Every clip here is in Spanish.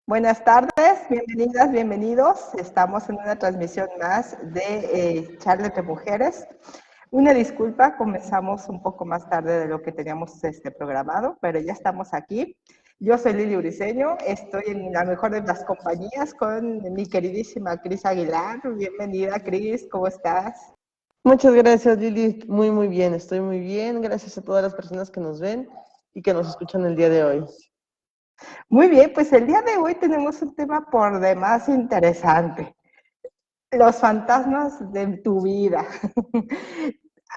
Buenas tardes, bienvenidas, bienvenidos. Estamos en una transmisión más de Charla entre Mujeres. Una disculpa, comenzamos un poco más tarde de lo que teníamos programado, pero ya estamos aquí. Yo soy Lili Briceño, estoy en la mejor de las compañías con mi queridísima Cris Aguilar. Bienvenida, Cris, ¿cómo estás? Muchas gracias, Lili. Muy bien. Estoy muy bien. Gracias a todas las personas que nos ven y que nos escuchan el día de hoy. Muy bien, pues el día de hoy tenemos un tema por demás interesante. Los fantasmas de tu vida.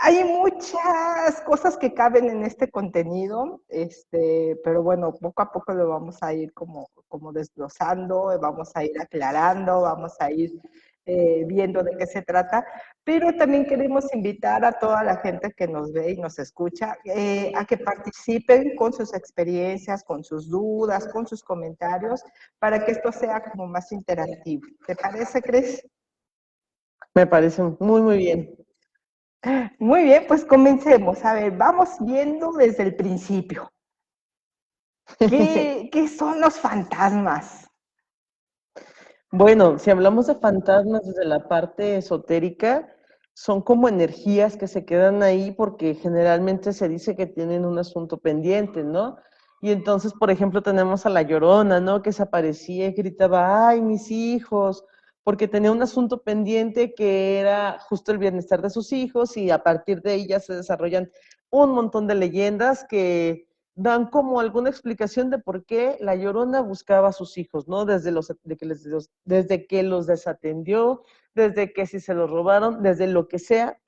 Hay muchas cosas que caben en este contenido, pero bueno, poco a poco lo vamos a ir como desglosando, vamos a ir aclarando, vamos a ir viendo de qué se trata, pero también queremos invitar a toda la gente que nos ve y nos escucha a que participen con sus experiencias, con sus dudas, con sus comentarios, para que esto sea como más interactivo. ¿Te parece, Cris? Me parece muy bien. Muy bien, pues comencemos. A ver, vamos viendo desde el principio. ¿Qué son los fantasmas? Bueno, si hablamos de fantasmas desde la parte esotérica, son como energías que se quedan ahí porque generalmente se dice que tienen un asunto pendiente, ¿no? Y entonces, por ejemplo, tenemos a la Llorona, ¿no? Que se aparecía y gritaba, ay, mis hijos, porque tenía un asunto pendiente que era justo el bienestar de sus hijos y a partir de ella se desarrollan un montón de leyendas que dan como alguna explicación de por qué la Llorona buscaba a sus hijos, ¿no? Desde que los desatendió, desde que si se los robaron, desde lo que sea.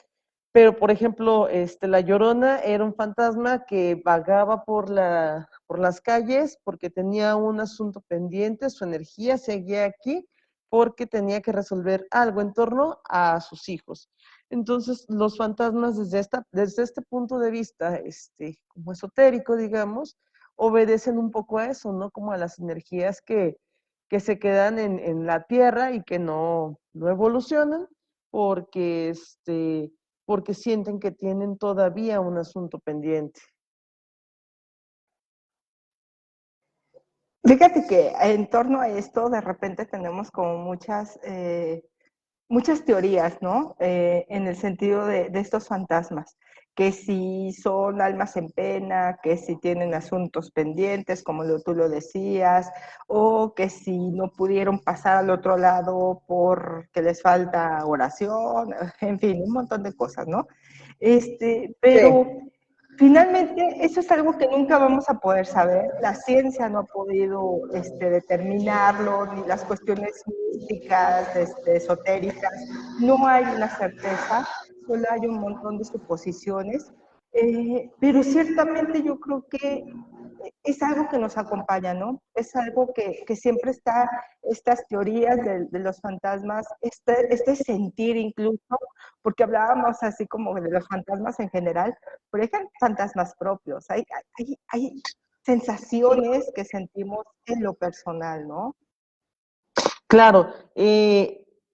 Pero, por ejemplo, la Llorona era un fantasma que vagaba por las calles porque tenía un asunto pendiente, su energía seguía aquí porque tenía que resolver algo en torno a sus hijos. Entonces, los fantasmas desde este punto de vista, como esotérico, digamos, obedecen un poco a eso, ¿no? Como a las energías que se quedan en la tierra y que no evolucionan porque, porque sienten que tienen todavía un asunto pendiente. Fíjate que en torno a esto de repente tenemos como muchas teorías, ¿no? En el sentido de estos fantasmas, que si son almas en pena, que si tienen asuntos pendientes, como tú lo decías, o que si no pudieron pasar al otro lado porque les falta oración, en fin, un montón de cosas, ¿no? Pero Sí. finalmente, eso es algo que nunca vamos a poder saber. La ciencia no ha podido determinarlo, ni las cuestiones místicas, esotéricas. No hay una certeza, solo hay un montón de suposiciones. Pero ciertamente yo creo que es algo que nos acompaña, ¿no? Es algo que siempre está, estas teorías de los fantasmas, este sentir incluso, porque hablábamos así como de los fantasmas en general, pero hay fantasmas propios, hay sensaciones que sentimos en lo personal, ¿no? Claro,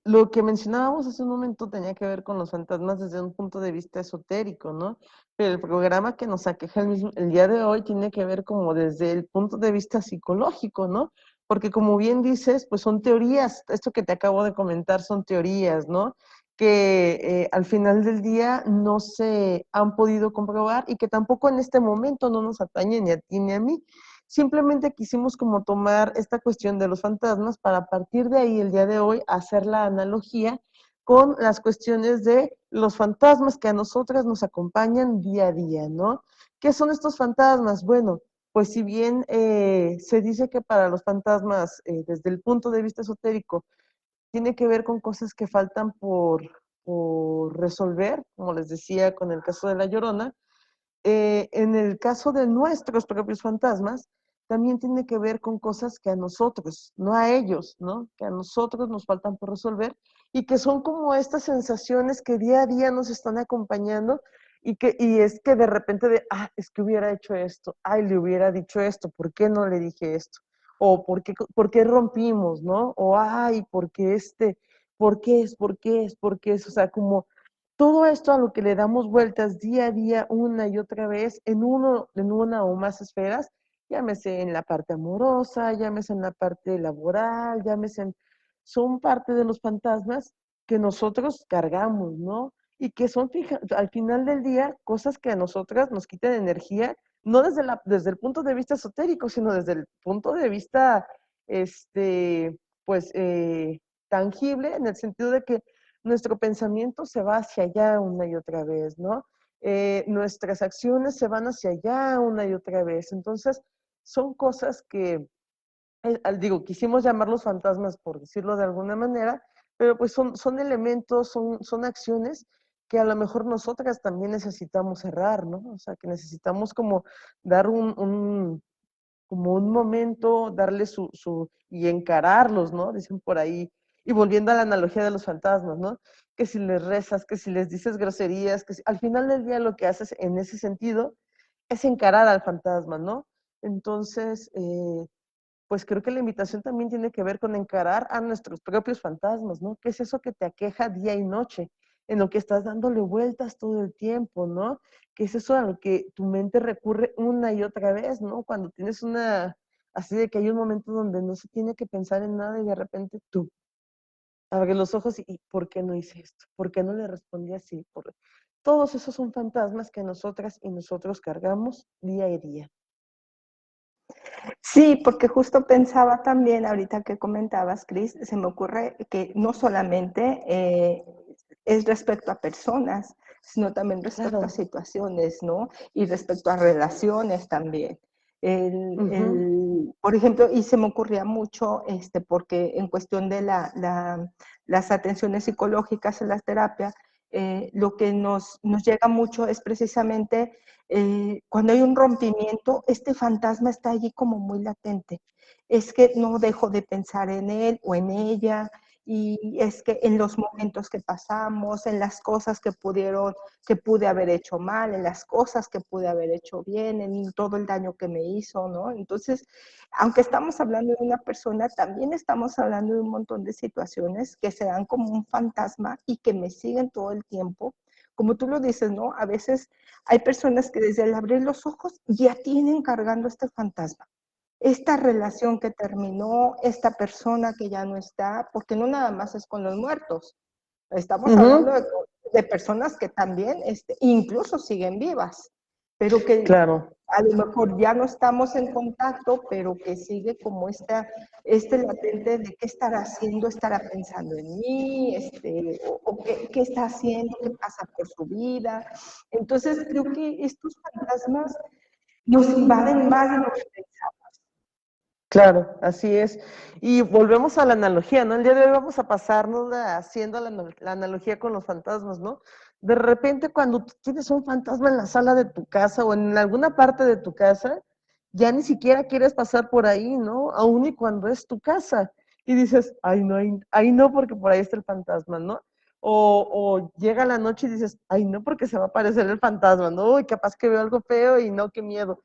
lo que mencionábamos hace un momento tenía que ver con los fantasmas desde un punto de vista esotérico, ¿no? Pero el programa que nos aqueja el día de hoy tiene que ver como desde el punto de vista psicológico, ¿no? Porque como bien dices, pues son teorías, esto que te acabo de comentar son teorías, ¿no? Que al final del día no se han podido comprobar y que tampoco en este momento no nos atañe ni a ti ni a mí. Simplemente quisimos como tomar esta cuestión de los fantasmas para a partir de ahí el día de hoy hacer la analogía con las cuestiones de los fantasmas que a nosotras nos acompañan día a día, ¿no? ¿Qué son estos fantasmas? Bueno, pues si bien se dice que para los fantasmas, desde el punto de vista esotérico, tiene que ver con cosas que faltan por resolver, como les decía con el caso de La Llorona, en el caso de nuestros propios fantasmas, también tiene que ver con cosas que a nosotros, no a ellos, ¿no? Que a nosotros nos faltan por resolver y que son como estas sensaciones que día a día nos están acompañando y es que de repente es que hubiera hecho esto, ay, le hubiera dicho esto, ¿por qué no le dije esto? O por qué rompimos, ¿no? O ay, ¿por qué por qué es? O sea, como todo esto a lo que le damos vueltas día a día, una y otra vez, en una o más esferas, llámese en la parte amorosa, llámese en la parte laboral, son parte de los fantasmas que nosotros cargamos, ¿no? Y que son, al final del día, cosas que a nosotras nos quitan energía, no desde el punto de vista esotérico, sino desde el punto de vista, pues, tangible, en el sentido de que nuestro pensamiento se va hacia allá una y otra vez, ¿no? Nuestras acciones se van hacia allá una y otra vez. Entonces, son cosas que, quisimos llamarlos fantasmas por decirlo de alguna manera, pero pues son elementos, son acciones que a lo mejor nosotras también necesitamos cerrar, ¿no? O sea, que necesitamos como dar como un momento, darle y encararlos, ¿no? Dicen por ahí. Y volviendo a la analogía de los fantasmas, ¿no? Que si les rezas, que si les dices groserías, al final del día lo que haces en ese sentido es encarar al fantasma, ¿no? Entonces, pues creo que la invitación también tiene que ver con encarar a nuestros propios fantasmas, ¿no? ¿Qué es eso que te aqueja día y noche? En lo que estás dándole vueltas todo el tiempo, ¿no? ¿Qué es eso a lo que tu mente recurre una y otra vez, ¿no? Cuando tienes así de que hay un momento donde no se tiene que pensar en nada y de repente tú abres los ojos y ¿por qué no hice esto? ¿Por qué no le respondí así? Todos esos son fantasmas que nosotras y nosotros cargamos día a día. Sí, porque justo pensaba también, ahorita que comentabas, Cris, se me ocurre que no solamente es respecto a personas, sino también respecto a Claro. situaciones, ¿no? Y respecto a relaciones también. Ujú. Por ejemplo, y se me ocurría mucho, porque en cuestión de las atenciones psicológicas en la terapia, lo que nos llega mucho es precisamente cuando hay un rompimiento, este fantasma está allí como muy latente. Es que no dejo de pensar en él o en ella, y es que en los momentos que pasamos, en las cosas que pude haber hecho mal, en las cosas que pude haber hecho bien, en todo el daño que me hizo, ¿no? Entonces, aunque estamos hablando de una persona, también estamos hablando de un montón de situaciones que se dan como un fantasma y que me siguen todo el tiempo. Como tú lo dices, ¿no? A veces hay personas que desde el abrir los ojos ya tienen cargando este fantasma, esta relación que terminó, esta persona que ya no está, porque no nada más es con los muertos, estamos hablando Ujú. de personas que también incluso siguen vivas, pero que Claro. a lo mejor ya no estamos en contacto, pero que sigue como este latente de qué estará haciendo, estará pensando en mí, o qué está haciendo, qué pasa por su vida. Entonces creo que estos fantasmas nos invaden más de lo que pensamos. Claro, así es. Y volvemos a la analogía, ¿no? El día de hoy vamos a pasarnos haciendo la analogía con los fantasmas, ¿no? De repente cuando tú tienes un fantasma en la sala de tu casa o en alguna parte de tu casa, ya ni siquiera quieres pasar por ahí, ¿no? Aún y cuando es tu casa. Y dices, ay, no, ay, no, porque por ahí está el fantasma, ¿no? O llega la noche y dices, ay, no, porque se va a aparecer el fantasma, ¿no? Uy, capaz que veo algo feo y no, qué miedo.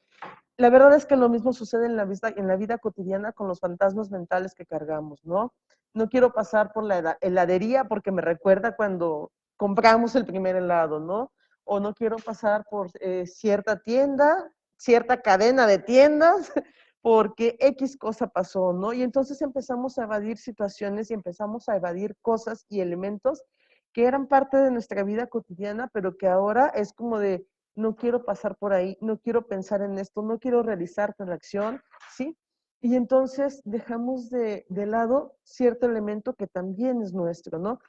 La verdad es que lo mismo sucede en la vida cotidiana con los fantasmas mentales que cargamos, ¿no? No quiero pasar por la heladería porque me recuerda cuando compramos el primer helado, ¿no? O no quiero pasar por cierta tienda, cierta cadena de tiendas, porque X cosa pasó, ¿no? Y entonces empezamos a evadir situaciones y empezamos a evadir cosas y elementos que eran parte de nuestra vida cotidiana, pero que ahora es como de, no quiero pasar por ahí, no quiero pensar en esto, no quiero realizar tal acción, ¿sí? Y entonces dejamos de lado cierto elemento que también es nuestro, ¿no?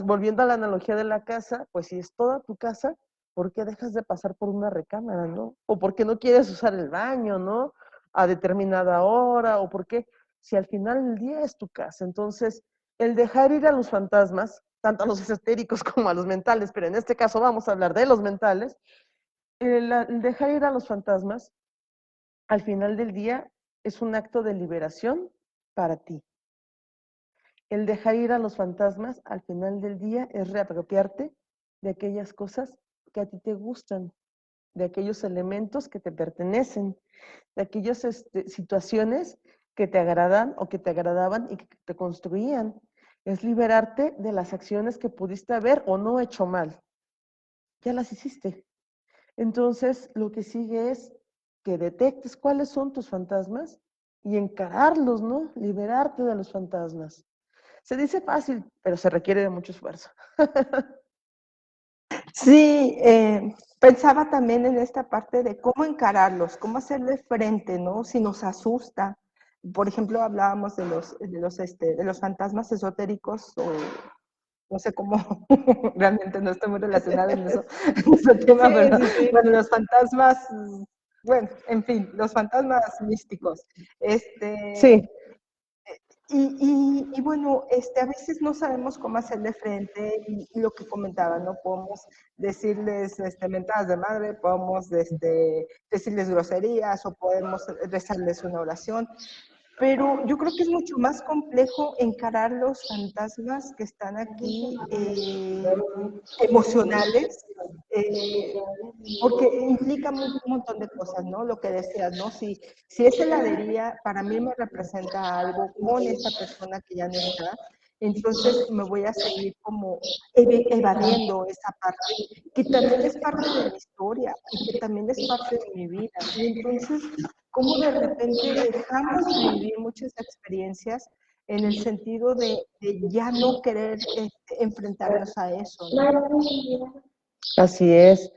Volviendo a la analogía de la casa, pues si es toda tu casa, ¿por qué dejas de pasar por una recámara, no? O ¿por qué no quieres usar el baño, no? A determinada hora, o ¿por qué? Si al final del día es tu casa. Entonces, el dejar ir a los fantasmas, tanto a los esotéricos como a los mentales, pero en este caso vamos a hablar de los mentales, el dejar ir a los fantasmas, al final del día, es un acto de liberación para ti. El dejar ir a los fantasmas, al final del día, es reapropiarte de aquellas cosas que a ti te gustan, de aquellos elementos que te pertenecen, de aquellas situaciones que te agradan o que te agradaban y que te construían. Es liberarte de las acciones que pudiste haber o no hecho mal. Ya las hiciste. Entonces, lo que sigue es que detectes cuáles son tus fantasmas y encararlos, ¿no? Liberarte de los fantasmas. Se dice fácil, pero se requiere de mucho esfuerzo. Sí, pensaba también en esta parte de cómo encararlos, cómo hacerle frente, ¿no? Si nos asusta. Por ejemplo, hablábamos de los fantasmas esotéricos, o no sé cómo, realmente no estoy muy relacionada en ese tema, Sí, pero sí, sí. bueno, los fantasmas, bueno, en fin, los fantasmas místicos. Sí, Y bueno, a veces no sabemos cómo hacerle frente y lo que comentaba, ¿no? Podemos decirles mentadas de madre, podemos decirles groserías o podemos rezarles una oración, pero yo creo que es mucho más complejo encarar los fantasmas que están aquí emocionales, eh, porque implica un montón de cosas, ¿no? Lo que decías, ¿no? Si es heladería, para mí me representa algo con esta persona que ya no está, entonces me voy a seguir como evadiendo esa parte, que también es parte de mi historia y que también es parte de mi vida. Y entonces, ¿cómo de repente dejamos de vivir muchas experiencias en el sentido de ya no querer enfrentarnos a eso, ¿no? así es.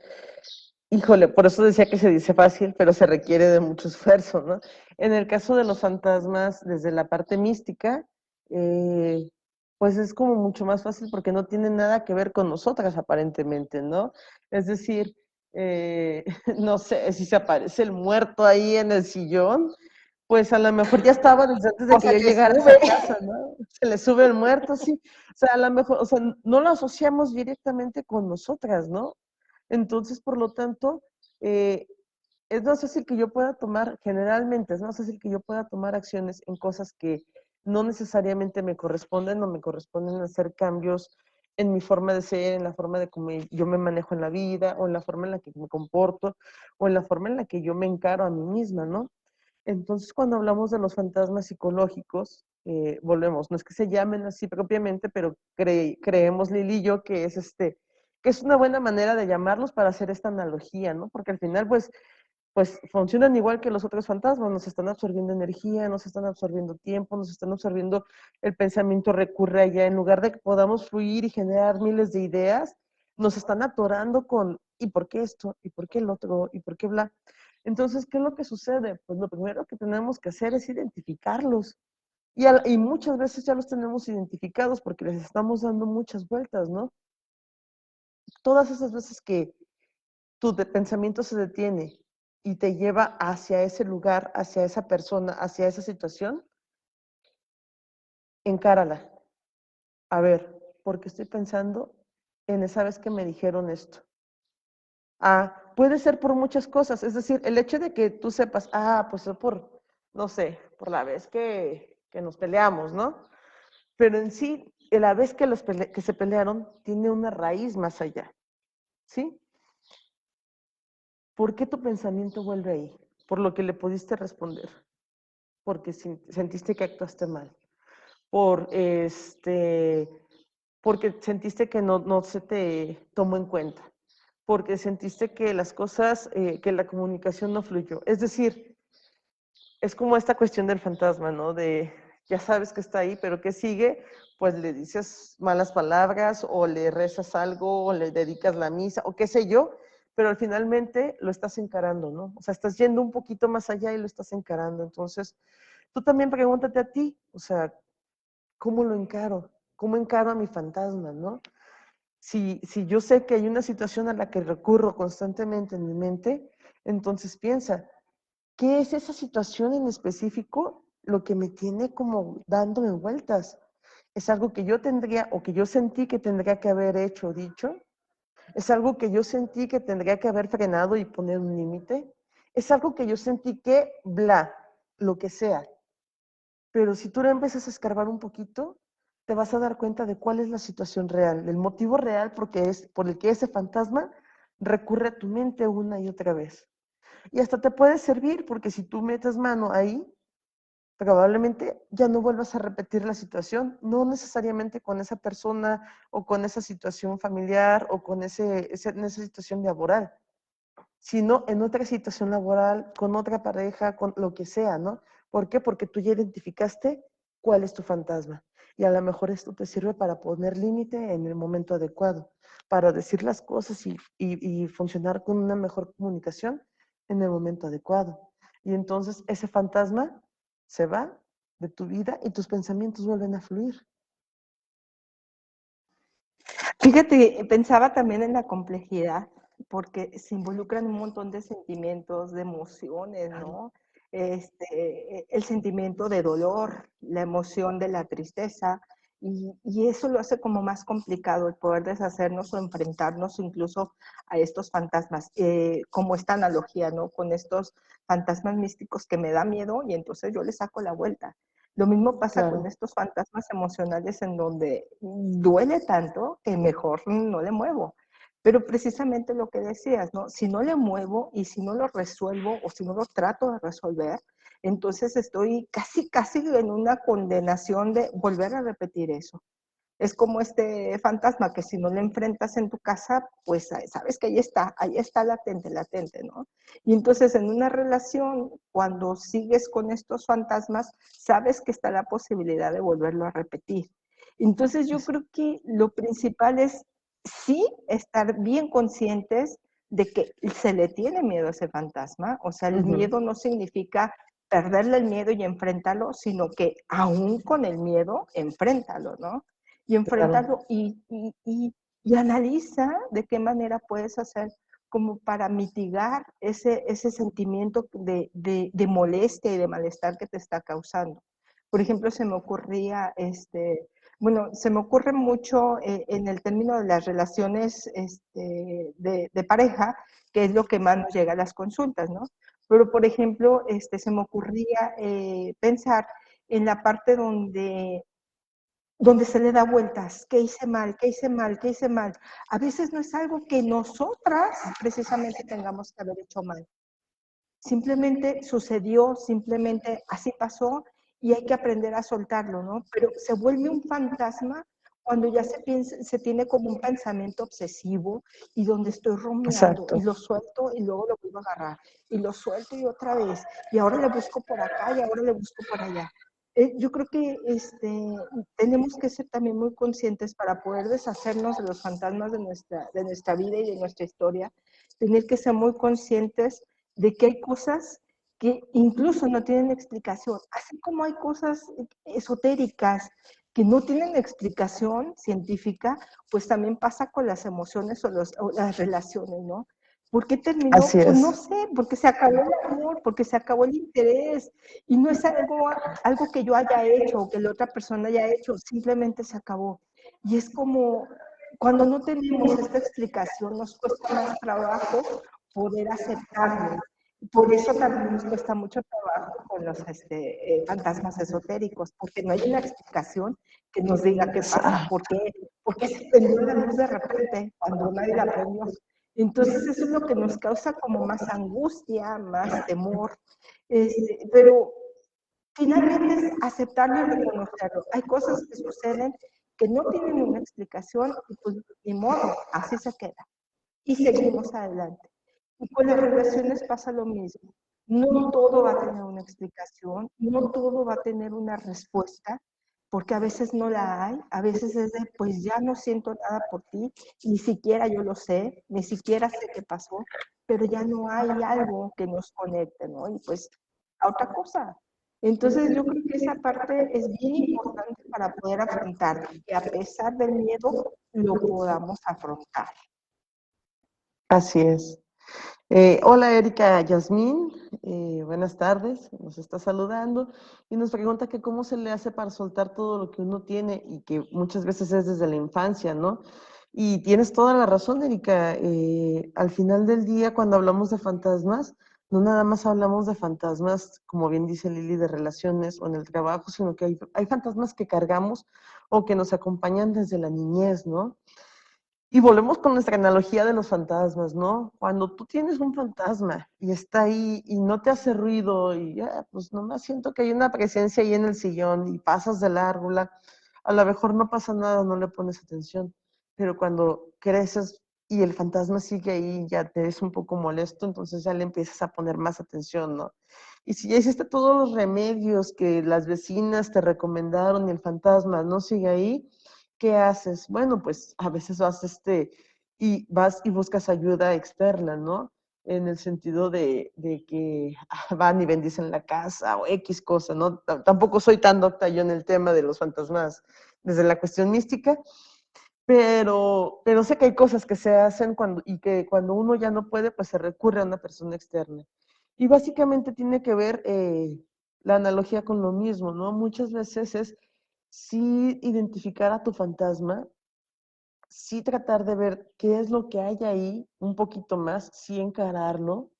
Híjole, por eso decía que se dice fácil, pero se requiere de mucho esfuerzo, ¿no? En el caso de los fantasmas, desde la parte mística, eh, pues es como mucho más fácil porque no tiene nada que ver con nosotras aparentemente, ¿no? Es decir, no sé, si se aparece el muerto ahí en el sillón, pues a lo mejor ya estaba desde antes de O que se yo le llegara a sube. esa casa, ¿no? Se le sube el muerto, sí. O sea, a lo mejor, o sea, no lo asociamos directamente con nosotras, ¿no? Entonces, por lo tanto, eh, es más fácil que yo pueda tomar, generalmente, es más fácil que yo pueda tomar acciones en cosas que no necesariamente me corresponden o me corresponden hacer cambios en mi forma de ser, en la forma de cómo yo me manejo en la vida, o en la forma en la que me comporto, o en la forma en la que yo me encaro a mí misma, ¿no? Entonces, cuando hablamos de los fantasmas psicológicos, volvemos, no es que se llamen así propiamente, pero creemos Lili y yo que es una buena manera de llamarlos para hacer esta analogía, ¿no? Porque al final, pues funcionan igual que los otros fantasmas, nos están absorbiendo energía, nos están absorbiendo tiempo, nos están absorbiendo, el pensamiento recurre allá, en lugar de que podamos fluir y generar miles de ideas, nos están atorando con, ¿y por qué esto? ¿Y por qué el otro? ¿Y por qué bla? Entonces, ¿qué es lo que sucede? Pues lo primero que tenemos que hacer es identificarlos. Y muchas veces ya los tenemos identificados porque les estamos dando muchas vueltas, ¿no? Todas esas veces que tu pensamiento se detiene y te lleva hacia ese lugar, hacia esa persona, hacia esa situación, encárala. A ver, ¿por qué estoy pensando en esa vez que me dijeron esto? Ah, puede ser por muchas cosas, es decir, el hecho de que tú sepas, pues es por, no sé, por la vez que nos peleamos, ¿no? Pero en sí, la vez que se pelearon tiene una raíz más allá, ¿sí? ¿Por qué tu pensamiento vuelve ahí? Por lo que le pudiste responder, porque sentiste que actuaste mal, por porque sentiste que no se te tomó en cuenta, porque sentiste que las cosas, que la comunicación no fluyó. Es decir, es como esta cuestión del fantasma, ¿no? De ya sabes que está ahí, pero ¿qué sigue? Pues le dices malas palabras o le rezas algo o le dedicas la misa o qué sé yo, pero finalmente lo estás encarando, ¿no? O sea, estás yendo un poquito más allá y lo estás encarando. Entonces, tú también pregúntate a ti, o sea, ¿cómo lo encaro? ¿Cómo encaro a mi fantasma, no? Si yo sé que hay una situación a la que recurro constantemente en mi mente, entonces piensa, ¿qué es esa situación en específico lo que me tiene como dándome vueltas? ¿Es algo que yo tendría o que yo sentí que tendría que haber hecho o dicho? ¿Es algo que yo sentí que tendría que haber frenado y poner un límite? ¿Es algo que yo sentí que, bla, lo que sea? Pero si tú le empiezas a escarbar un poquito, te vas a dar cuenta de cuál es la situación real, el motivo real por el que ese fantasma recurre a tu mente una y otra vez. Y hasta te puede servir, porque si tú metes mano ahí, probablemente ya no vuelvas a repetir la situación, no necesariamente con esa persona o con esa situación familiar o con en esa situación laboral, sino en otra situación laboral, con otra pareja, con lo que sea, ¿no? ¿Por qué? Porque tú ya identificaste cuál es tu fantasma. Y a lo mejor esto te sirve para poner límite en el momento adecuado, para decir las cosas y funcionar con una mejor comunicación en el momento adecuado. Y entonces ese fantasma se va de tu vida y tus pensamientos vuelven a fluir. Fíjate, pensaba también en la complejidad, porque se involucran un montón de sentimientos, de emociones, ¿no? El sentimiento de dolor, la emoción de la tristeza, y eso lo hace como más complicado el poder deshacernos o enfrentarnos incluso a estos fantasmas, como esta analogía, ¿no? Con estos fantasmas místicos que me da miedo y entonces yo les saco la vuelta. Lo mismo pasa con Claro, estos fantasmas emocionales en donde duele tanto que mejor no le muevo. Pero precisamente lo que decías, ¿no? Si no le muevo y si no lo resuelvo o si no lo trato de resolver, entonces estoy casi en una condenación de volver a repetir eso. Es como este fantasma que si no le enfrentas en tu casa, pues sabes que ahí está latente, ¿no? Y entonces en una relación, cuando sigues con estos fantasmas, sabes que está la posibilidad de volverlo a repetir. Entonces yo creo que lo principal es sí estar bien conscientes de que se le tiene miedo a ese fantasma, o sea, el uh-huh. miedo no significa perderle el miedo y enfrentarlo, sino que aún con el miedo, enfréntalo, ¿no? Y Claro, enfrentarlo y analiza de qué manera puedes hacer como para mitigar ese sentimiento de molestia y de malestar que te está causando. Por ejemplo, se me ocurría, bueno, se me ocurre mucho en el término de las relaciones de pareja, que es lo que más nos llega a las consultas, ¿no? Pero, por ejemplo, se me ocurría pensar en la parte donde se le da vueltas, ¿qué hice mal? ¿Qué hice mal? ¿Qué hice mal? A veces no es algo que nosotras precisamente tengamos que haber hecho mal. Simplemente sucedió, simplemente así pasó y hay que aprender a soltarlo, ¿no? Pero se vuelve un fantasma cuando ya se tiene como un pensamiento obsesivo y donde estoy rumiando y exacto. lo suelto y luego lo vuelvo a agarrar y lo suelto y otra vez y ahora le busco por acá y ahora le busco por allá. Yo creo que tenemos que ser también muy conscientes para poder deshacernos de los fantasmas de nuestra vida y de nuestra historia, tener que ser muy conscientes de que hay cosas que incluso no tienen explicación, así como hay cosas esotéricas que no tienen explicación científica, pues también pasa con las emociones o las relaciones, ¿no? ¿Por qué terminó? Así Pues no es. sé, porque se acabó el amor, porque se acabó el interés, y no es algo que yo haya hecho o que la otra persona haya hecho, simplemente se acabó. Y es como cuando no tenemos esta explicación, nos cuesta más trabajo poder aceptarlo. Por eso también nos cuesta mucho trabajo con los fantasmas esotéricos, porque no hay una explicación que nos diga qué pasa, por qué se prendió la luz de repente cuando nadie la prendió. Entonces eso es lo que nos causa como más angustia, más temor, pero finalmente es aceptarlo y reconocerlo. Hay cosas que suceden que no tienen una explicación y pues ni modo, así se queda y seguimos adelante. Y con las relaciones pasa lo mismo. No todo va a tener una explicación, no todo va a tener una respuesta, porque a veces no la hay, a veces es de, pues ya no siento nada por ti, ni siquiera yo lo sé, ni siquiera sé qué pasó, pero ya no hay algo que nos conecte, ¿no? Y pues a otra cosa. Entonces yo creo que esa parte es bien importante para poder afrontar, que a pesar del miedo lo podamos afrontar. Así es. Hola Erika Yasmín, buenas tardes, nos está saludando y nos pregunta que cómo se le hace para soltar todo lo que uno tiene y que muchas veces es desde la infancia, ¿no? Y tienes toda la razón, Erika. Al final del día, cuando hablamos de fantasmas, no nada más hablamos de fantasmas, como bien dice Lili, de relaciones o en el trabajo, sino que hay fantasmas que cargamos o que nos acompañan desde la niñez, ¿no? Y volvemos con nuestra analogía de los fantasmas, ¿no? Cuando tú tienes un fantasma y está ahí y no te hace ruido y ya, pues nomás siento que hay una presencia ahí en el sillón y pasas de largo, a lo mejor no pasa nada, no le pones atención, pero cuando creces y el fantasma sigue ahí, ya te es un poco molesto, entonces ya le empiezas a poner más atención, ¿no? Y si ya hiciste todos los remedios que las vecinas te recomendaron y el fantasma no sigue ahí, ¿qué haces? Bueno, pues a veces vas y buscas ayuda externa, ¿no? En el sentido de que van y bendicen la casa o X cosa, ¿no? Tampoco soy tan docta yo en el tema de los fantasmas desde la cuestión mística, pero sé que hay cosas que se hacen y que cuando uno ya no puede, pues se recurre a una persona externa. Y básicamente tiene que ver la analogía con lo mismo, ¿no? Muchas veces es sí identificar a tu fantasma, sí tratar de ver qué es lo que hay ahí un poquito más, sí encararlo.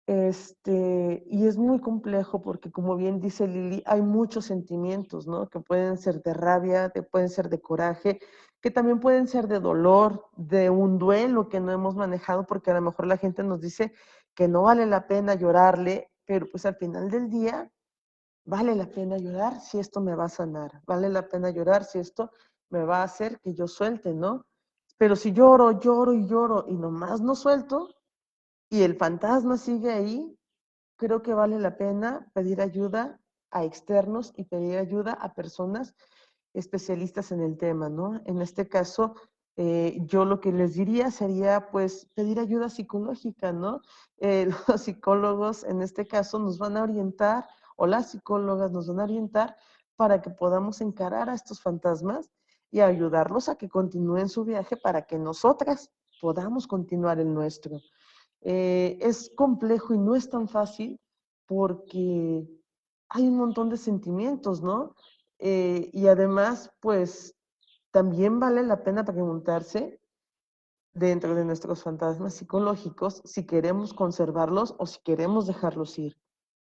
Y es muy complejo porque, como bien dice Lili, hay muchos sentimientos, ¿no? Que pueden ser de rabia, que pueden ser de coraje, que también pueden ser de dolor, de un duelo que no hemos manejado, porque a lo mejor la gente nos dice que no vale la pena llorarle, pero pues al final del día vale la pena llorar si esto me va a sanar, vale la pena llorar si esto me va a hacer que yo suelte, ¿no? Pero si lloro, lloro y lloro y nomás no suelto y el fantasma sigue ahí, creo que vale la pena pedir ayuda a externos y pedir ayuda a personas especialistas en el tema, ¿no? En este caso, yo lo que les diría sería, pues, pedir ayuda psicológica, ¿no? Los psicólogos, en este caso, nos van a orientar, o las psicólogas nos van a orientar para que podamos encarar a estos fantasmas y ayudarlos a que continúen su viaje para que nosotras podamos continuar el nuestro. Es complejo y no es tan fácil porque hay un montón de sentimientos, ¿no? Y además, pues también vale la pena preguntarse dentro de nuestros fantasmas psicológicos si queremos conservarlos o si queremos dejarlos ir.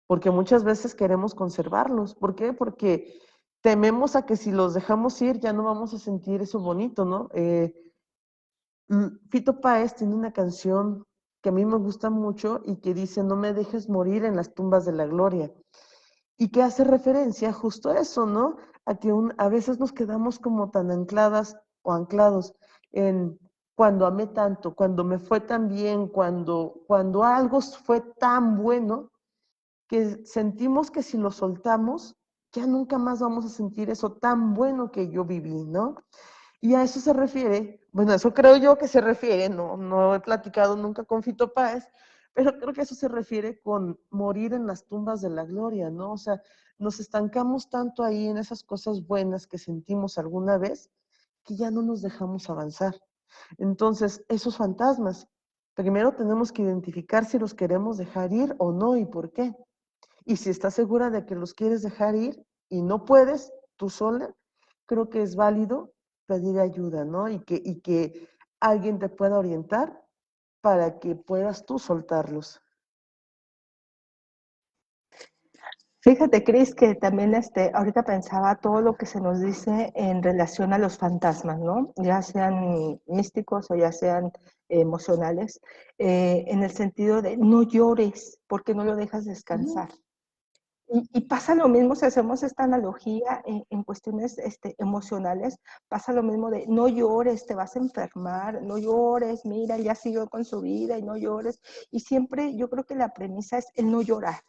Porque muchas veces queremos conservarlos. ¿Por qué? Porque tememos a que si los dejamos ir ya no vamos a sentir eso bonito, ¿no? Fito Páez tiene una canción que a mí me gusta mucho y que dice, no me dejes morir en las tumbas de la gloria. Y que hace referencia justo a eso, ¿no? A que a veces nos quedamos como tan ancladas o anclados en cuando amé tanto, cuando me fue tan bien, cuando algo fue tan bueno, que sentimos que si lo soltamos, ya nunca más vamos a sentir eso tan bueno que yo viví, ¿no? Y a eso se refiere, bueno, eso creo yo que se refiere, no he platicado nunca con Fito Páez, pero creo que eso se refiere con morir en las tumbas de la gloria, ¿no? O sea, nos estancamos tanto ahí en esas cosas buenas que sentimos alguna vez que ya no nos dejamos avanzar. Entonces, esos fantasmas, primero tenemos que identificar si los queremos dejar ir o no y por qué. Y si estás segura de que los quieres dejar ir y no puedes tú sola, creo que es válido pedir ayuda, ¿no? Y que alguien te pueda orientar para que puedas tú soltarlos. Fíjate, Cris, que también ahorita pensaba todo lo que se nos dice en relación a los fantasmas, ¿no? Ya sean místicos o ya sean emocionales, en el sentido de no llores porque no lo dejas descansar. Y pasa lo mismo si hacemos esta analogía en cuestiones emocionales, pasa lo mismo de no llores, te vas a enfermar, no llores, mira, ya siguió con su vida y no llores. Y siempre yo creo que la premisa es el no llorar,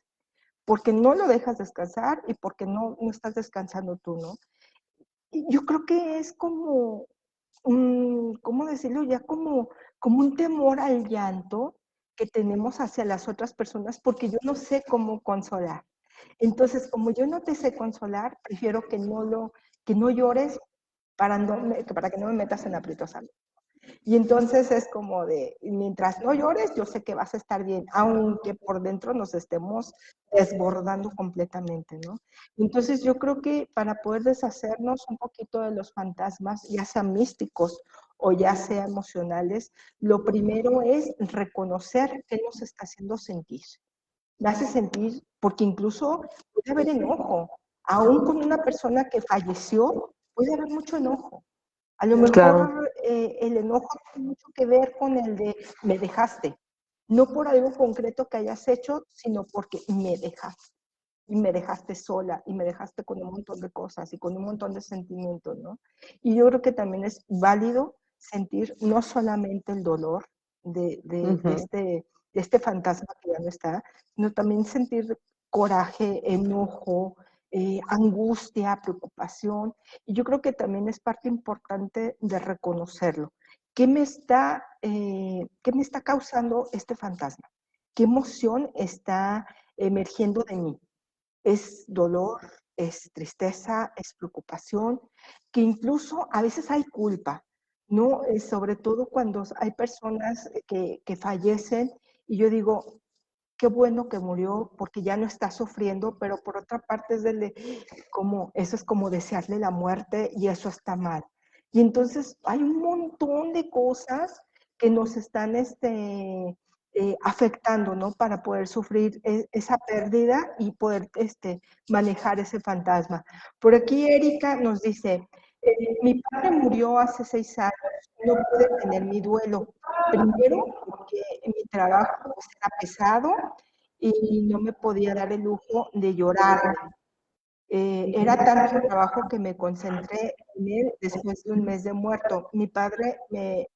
porque no lo dejas descansar y porque no estás descansando tú, ¿no? Y yo creo que es como, ¿cómo decirlo? Ya como un temor al llanto que tenemos hacia las otras personas porque yo no sé cómo consolar. Entonces, como yo no te sé consolar, prefiero que no llores para que no me metas en aprietos a mí. Y entonces es como de, mientras no llores, yo sé que vas a estar bien, aunque por dentro nos estemos desbordando completamente, ¿no? Entonces yo creo que para poder deshacernos un poquito de los fantasmas, ya sean místicos o ya sea emocionales, lo primero es reconocer qué nos está haciendo sentir. Me hace sentir, porque incluso puede haber enojo, aún con una persona que falleció, puede haber mucho enojo. A lo Claro. mejor el enojo tiene mucho que ver con el de me dejaste, no por algo concreto que hayas hecho, sino porque me dejaste. Y me dejaste sola, y me dejaste con un montón de cosas y con un montón de sentimientos, ¿no? Y yo creo que también es válido sentir no solamente el dolor de este fantasma que ya no está, sino también sentir coraje, enojo, angustia, preocupación. Y yo creo que también es parte importante de reconocerlo. ¿Qué me está causando este fantasma? ¿Qué emoción está emergiendo de mí? ¿Es dolor? ¿Es tristeza? ¿Es preocupación? Que incluso a veces hay culpa, ¿no? Sobre todo cuando hay personas que fallecen y yo digo, qué bueno que murió porque ya no está sufriendo, pero por otra parte eso es como desearle la muerte y eso está mal. Y entonces hay un montón de cosas que nos están afectando, ¿no? Para poder sufrir esa pérdida y poder manejar ese fantasma. Por aquí Erika nos dice, mi padre murió hace 6 años, no pude tener mi duelo. Primero porque mi trabajo pues, era pesado y no me podía dar el lujo de llorarle. Era tanto el trabajo que me concentré en él después de un mes de muerto. Mi padre me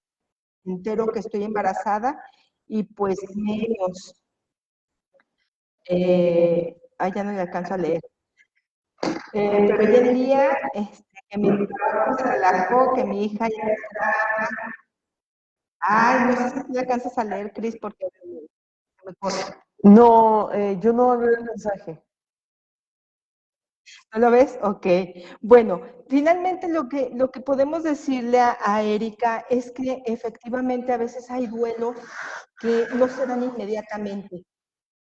entero que estoy embarazada y pues menos. Ya no le alcanzo a leer. Pero hoy en día, que mi trabajo se relajó, que mi hija ya está. Ay, no sé si le alcanzas a leer, Cris, porque me corta. No, yo no veo el mensaje. ¿No lo ves? Ok. Bueno, finalmente lo que podemos decirle a Erika es que efectivamente a veces hay duelos que no se dan inmediatamente.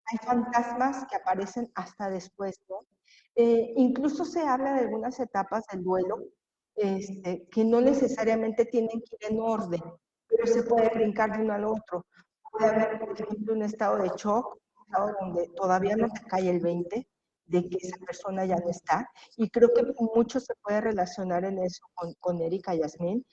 Hay fantasmas que aparecen hasta después, ¿no? Incluso se habla de algunas etapas del duelo que no necesariamente tienen que ir en orden, pero se puede brincar de uno al otro. Puede haber, por ejemplo, un estado de shock, un estado donde todavía no te cae el 20 de que esa persona ya no está. Y creo que mucho se puede relacionar en eso con Erika Yasmín,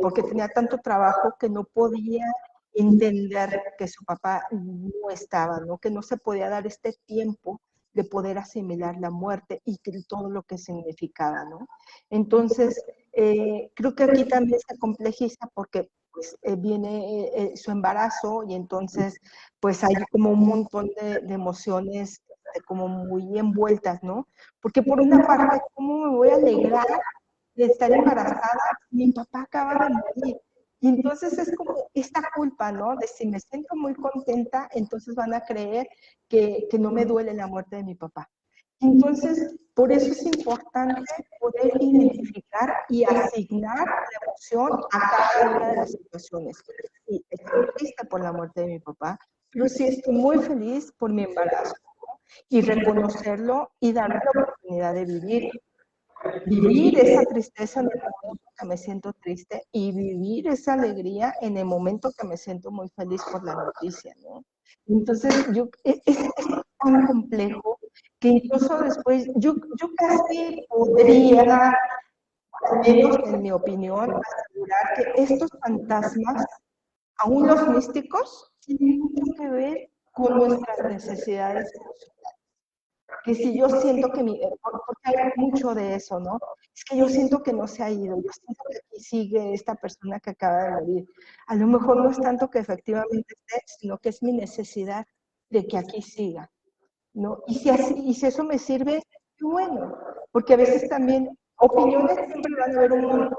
porque tenía tanto trabajo que no podía entender que su papá no estaba, ¿no? Que no se podía dar este tiempo de poder asimilar la muerte y todo lo que significaba, ¿no? Entonces, creo que aquí también se complejiza porque pues, viene su embarazo y entonces pues hay como un montón de emociones como muy envueltas, ¿no? Porque por una parte, ¿cómo me voy a alegrar de estar embarazada? Mi papá acaba de morir. Y entonces es como esta culpa, ¿no? De si me siento muy contenta, entonces van a creer que no me duele la muerte de mi papá. Entonces, por eso es importante poder identificar y asignar la emoción a cada una de las situaciones. Sí, estoy triste por la muerte de mi papá, pero sí estoy muy feliz por mi embarazo, ¿no? Y reconocerlo y darme la oportunidad de vivir esa tristeza en el momento que me siento triste y vivir esa alegría en el momento que me siento muy feliz por la noticia, ¿no? Entonces, es tan complejo que incluso después, yo casi podría, al menos en mi opinión, asegurar que estos fantasmas, aún los místicos, tienen mucho que ver con nuestras necesidades emocionales. Que si yo siento que porque hay mucho de eso, ¿no? Es que yo siento que no se ha ido, yo siento que aquí sigue esta persona que acaba de morir. A lo mejor no es tanto que efectivamente esté, sino que es mi necesidad de que aquí siga, ¿no? Y si eso me sirve, qué bueno, porque a veces también opiniones siempre van a haber un montón.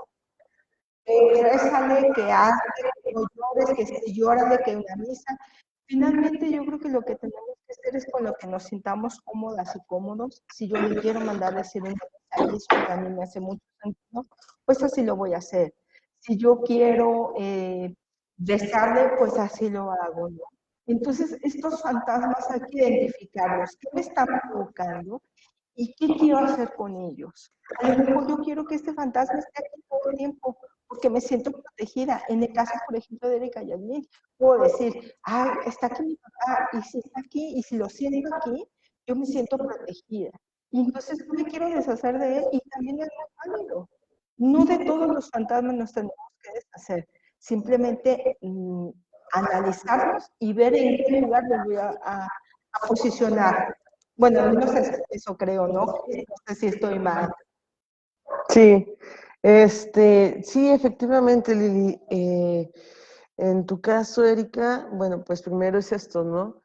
Rézale, que hazle, que no llores, que sí, llórale, que una misa. Finalmente, yo creo que lo que tenemos que hacer es con lo que nos sintamos cómodas y cómodos. Si yo le quiero mandar decir un mensaje y eso que a mí me hace mucho sentido, pues así lo voy a hacer. Si yo quiero rezarle, pues así lo hago, ¿no? Entonces, estos fantasmas hay que identificarlos. ¿Qué me están provocando? ¿Y qué quiero hacer con ellos? A lo mejor yo quiero que este fantasma esté aquí todo el tiempo porque me siento protegida. En el caso, por ejemplo, de Erika Yasmín, puedo decir, ay, está aquí mi papá, y si está aquí, y si lo siento aquí, yo me siento protegida. Y entonces no me quiero deshacer de él, y también es muy válido. No de todos los fantasmas nos tenemos que deshacer, simplemente analizarlos y ver en qué lugar los voy a posicionar. Bueno, al menos eso creo, ¿no? No sé si estoy mal. Sí, Sí, efectivamente, Lili. En tu caso, Erika, bueno, pues primero es esto, ¿no?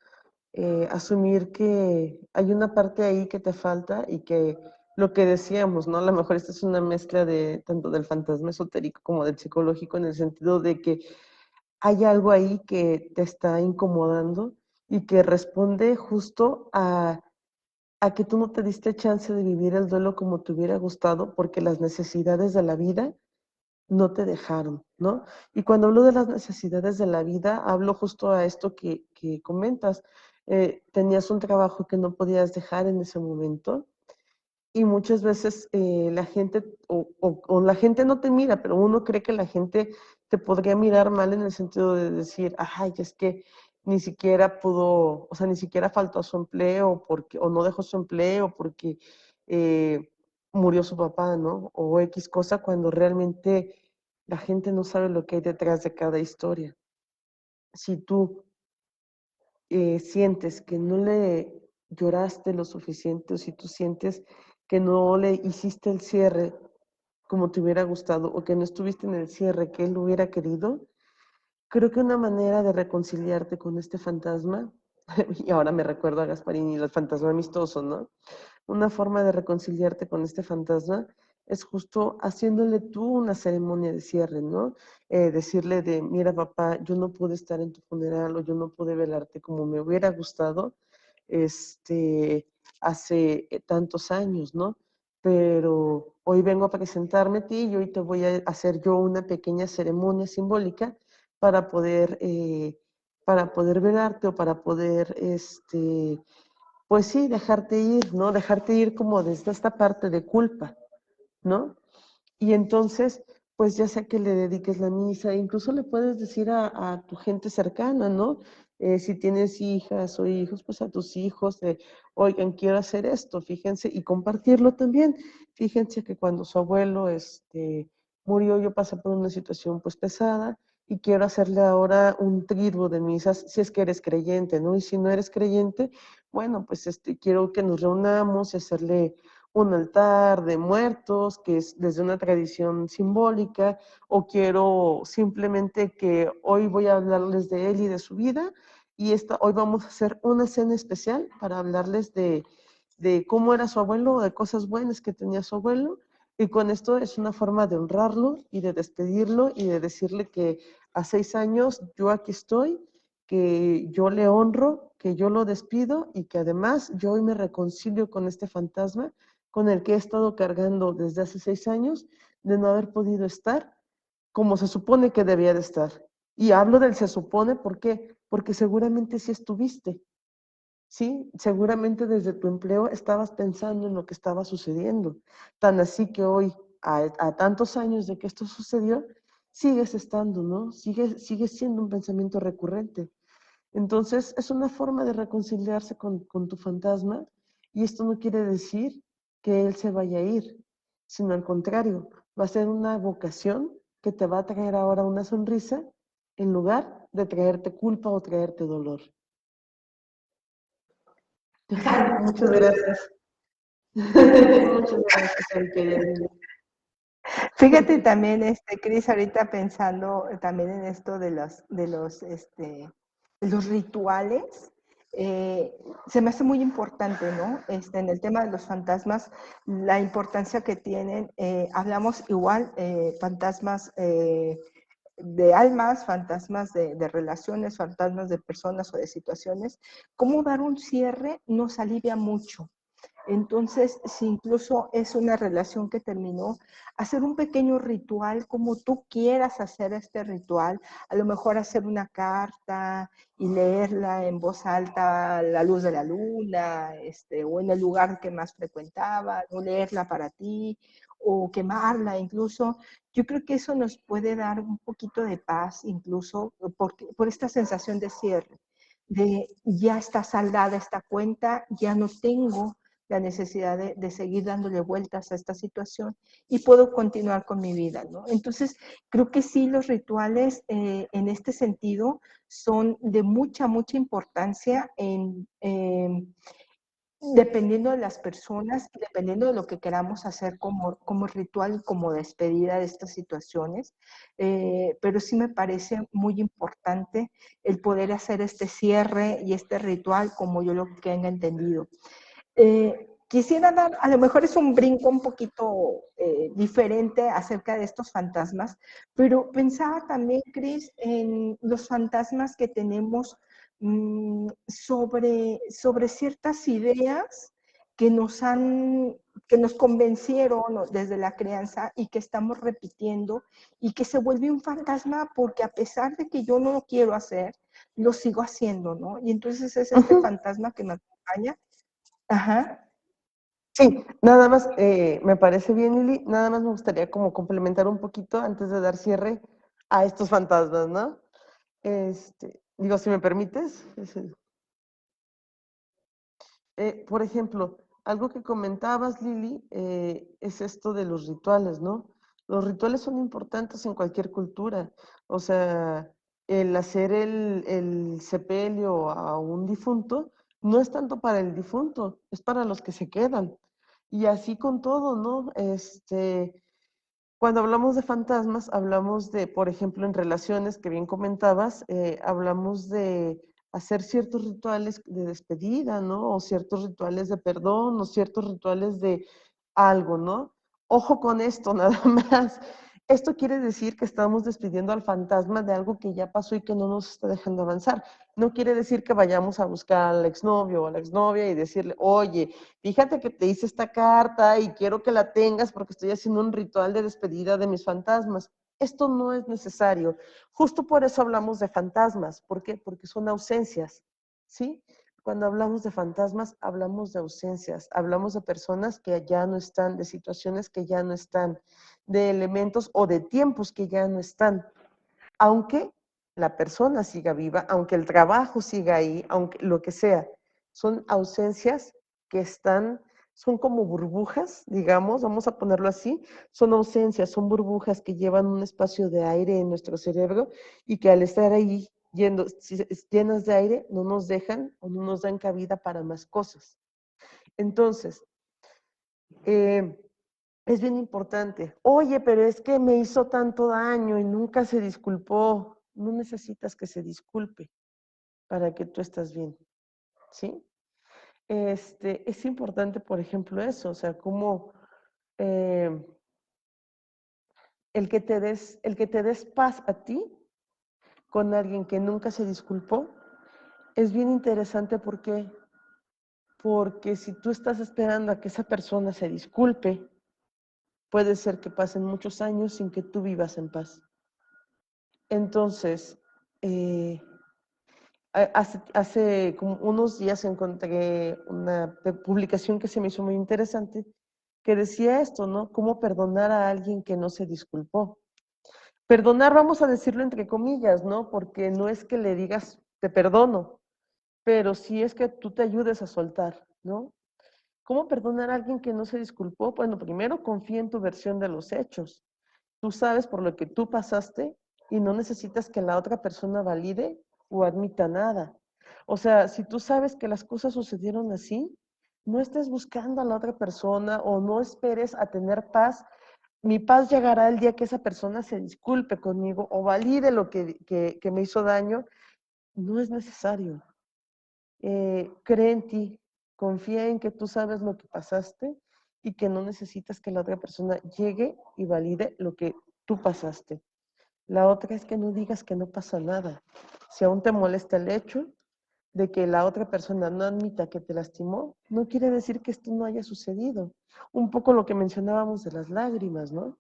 Asumir que hay una parte ahí que te falta y que lo que decíamos, ¿no? A lo mejor esta es una mezcla de tanto del fantasma esotérico como del psicológico en el sentido de que hay algo ahí que te está incomodando y que responde justo a que tú no te diste chance de vivir el duelo como te hubiera gustado porque las necesidades de la vida no te dejaron, ¿no? Y cuando hablo de las necesidades de la vida, hablo justo a esto que comentas. Tenías un trabajo que no podías dejar en ese momento y muchas veces la gente, o la gente no te mira, pero uno cree que la gente te podría mirar mal en el sentido de decir, ay, es que ni siquiera pudo, o sea, ni siquiera faltó a su empleo porque, o no dejó su empleo porque eh, murió su papá, ¿no? O X cosa, cuando realmente la gente no sabe lo que hay detrás de cada historia. Si tú sientes que no le lloraste lo suficiente o si tú sientes que no le hiciste el cierre como te hubiera gustado o que no estuviste en el cierre que él hubiera querido, creo que una manera de reconciliarte con este fantasma, y ahora me recuerdo a Gasparini, el fantasma amistoso, ¿no? Una forma de reconciliarte con este fantasma es justo haciéndole tú una ceremonia de cierre, ¿no? Decirle de, mira papá, yo no pude estar en tu funeral o yo no pude velarte como me hubiera gustado, este, hace tantos años, ¿no? Pero hoy vengo a presentarme a ti y hoy te voy a hacer yo una pequeña ceremonia simbólica para poder, eh, para poder velarte o para poder, pues sí, dejarte ir, ¿no? Dejarte ir como desde esta parte de culpa, ¿no? Y entonces, pues ya sea que le dediques la misa, incluso le puedes decir a tu gente cercana, ¿no? Si tienes hijas o hijos, pues a tus hijos, oigan, quiero hacer esto, fíjense, y compartirlo también. Fíjense que cuando su abuelo murió, yo pasé por una situación pues pesada y quiero hacerle ahora un triduo de misas, si es que eres creyente, ¿no? Y si no eres creyente, bueno, pues quiero que nos reunamos y hacerle un altar de muertos, que es desde una tradición simbólica, o quiero simplemente que hoy voy a hablarles de él y de su vida, y hoy vamos a hacer una cena especial para hablarles de cómo era su abuelo, de cosas buenas que tenía su abuelo, y con esto es una forma de honrarlo y de despedirlo y de decirle que a 6 años yo aquí estoy, que yo le honro, que yo lo despido y que además yo hoy me reconcilio con este fantasma con el que he estado cargando desde hace 6 años de no haber podido estar como se supone que debía de estar. Y hablo del se supone, ¿por qué? Porque seguramente sí estuviste, ¿sí? Seguramente desde tu empleo estabas pensando en lo que estaba sucediendo. Tan así que hoy, a tantos años de que esto sucedió, sigues estando, ¿no? Sigue siendo un pensamiento recurrente. Entonces, es una forma de reconciliarse con tu fantasma y esto no quiere decir que él se vaya a ir, sino al contrario, va a ser una vocación que te va a traer ahora una sonrisa en lugar de traerte culpa o traerte dolor. Muchas gracias. Muchas gracias, querida. Fíjate también, Cris, ahorita pensando también en esto de los rituales, se me hace muy importante, ¿no? En el tema de los fantasmas, la importancia que tienen, hablamos igual, fantasmas de almas, fantasmas de relaciones, fantasmas de personas o de situaciones, cómo dar un cierre nos alivia mucho. Entonces, si incluso es una relación que terminó, hacer un pequeño ritual como tú quieras hacer este ritual, a lo mejor hacer una carta y leerla en voz alta a la luz de la luna, o en el lugar que más frecuentaba, o leerla para ti, o quemarla incluso. Yo creo que eso nos puede dar un poquito de paz, incluso por esta sensación de cierre, de ya está saldada esta cuenta, ya no tengo la necesidad de seguir dándole vueltas a esta situación y puedo continuar con mi vida, ¿no? Entonces, creo que sí, los rituales en este sentido son de mucha, mucha importancia dependiendo de las personas, dependiendo de lo que queramos hacer como ritual y como despedida de estas situaciones, pero sí me parece muy importante el poder hacer este cierre y este ritual como yo lo tenga entendido. Quisiera dar, a lo mejor es un brinco un poquito diferente acerca de estos fantasmas, pero pensaba también, Cris, en los fantasmas que tenemos sobre ciertas ideas que que nos convencieron desde la crianza y que estamos repitiendo y que se vuelve un fantasma porque a pesar de que yo no lo quiero hacer, lo sigo haciendo, ¿no? Y entonces es este fantasma que me acompaña. Ajá. Sí, nada más, me parece bien, Lili, nada más me gustaría como complementar un poquito antes de dar cierre a estos fantasmas, ¿no? Digo, si me permites. Por ejemplo, algo que comentabas, Lili, es esto de los rituales, ¿no? Los rituales son importantes en cualquier cultura. O sea, el hacer el sepelio a un difunto no es tanto para el difunto, es para los que se quedan. Y así con todo, ¿no? Cuando hablamos de fantasmas, hablamos de, por ejemplo, en relaciones que bien comentabas, hablamos de hacer ciertos rituales de despedida, ¿no? O ciertos rituales de perdón, o ciertos rituales de algo, ¿no? Ojo con esto, nada más. Esto quiere decir que estamos despidiendo al fantasma de algo que ya pasó y que no nos está dejando avanzar. No quiere decir que vayamos a buscar al exnovio o a la exnovia y decirle, oye, fíjate que te hice esta carta y quiero que la tengas porque estoy haciendo un ritual de despedida de mis fantasmas. Esto no es necesario. Justo por eso hablamos de fantasmas. ¿Por qué? Porque son ausencias, ¿sí? Cuando hablamos de fantasmas, hablamos de ausencias, hablamos de personas que ya no están, de situaciones que ya no están, de elementos o de tiempos que ya no están. Aunque la persona siga viva, aunque el trabajo siga ahí, aunque lo que sea, son ausencias que están, son como burbujas, digamos, vamos a ponerlo así, son ausencias, son burbujas que llevan un espacio de aire en nuestro cerebro y que al estar ahí llenas de aire no nos dejan o no nos dan cabida para más cosas. Entonces, eh, es bien importante. Oye, pero es que me hizo tanto daño y nunca se disculpó. No necesitas que se disculpe para que tú estés bien, ¿sí? Es importante, por ejemplo, eso, o sea, como eh, el que te des paz a ti con alguien que nunca se disculpó, es bien interesante porque si tú estás esperando a que esa persona se disculpe, puede ser que pasen muchos años sin que tú vivas en paz. Entonces, hace como unos días encontré una publicación que se me hizo muy interesante que decía esto, ¿no? ¿Cómo perdonar a alguien que no se disculpó? Perdonar, vamos a decirlo entre comillas, ¿no? Porque no es que le digas te perdono, pero sí es que tú te ayudes a soltar, ¿no? ¿Cómo perdonar a alguien que no se disculpó? Bueno, primero confía en tu versión de los hechos. Tú sabes por lo que tú pasaste y no necesitas que la otra persona valide o admita nada. O sea, si tú sabes que las cosas sucedieron así, no estés buscando a la otra persona o no esperes a tener paz. Mi paz llegará el día que esa persona se disculpe conmigo o valide lo que me hizo daño. No es necesario. Cree en ti, confía en que tú sabes lo que pasaste y que no necesitas que la otra persona llegue y valide lo que tú pasaste. La otra es que no digas que no pasa nada. Si aún te molesta el hecho de que la otra persona no admita que te lastimó, no quiere decir que esto no haya sucedido. Un poco lo que mencionábamos de las lágrimas, ¿no?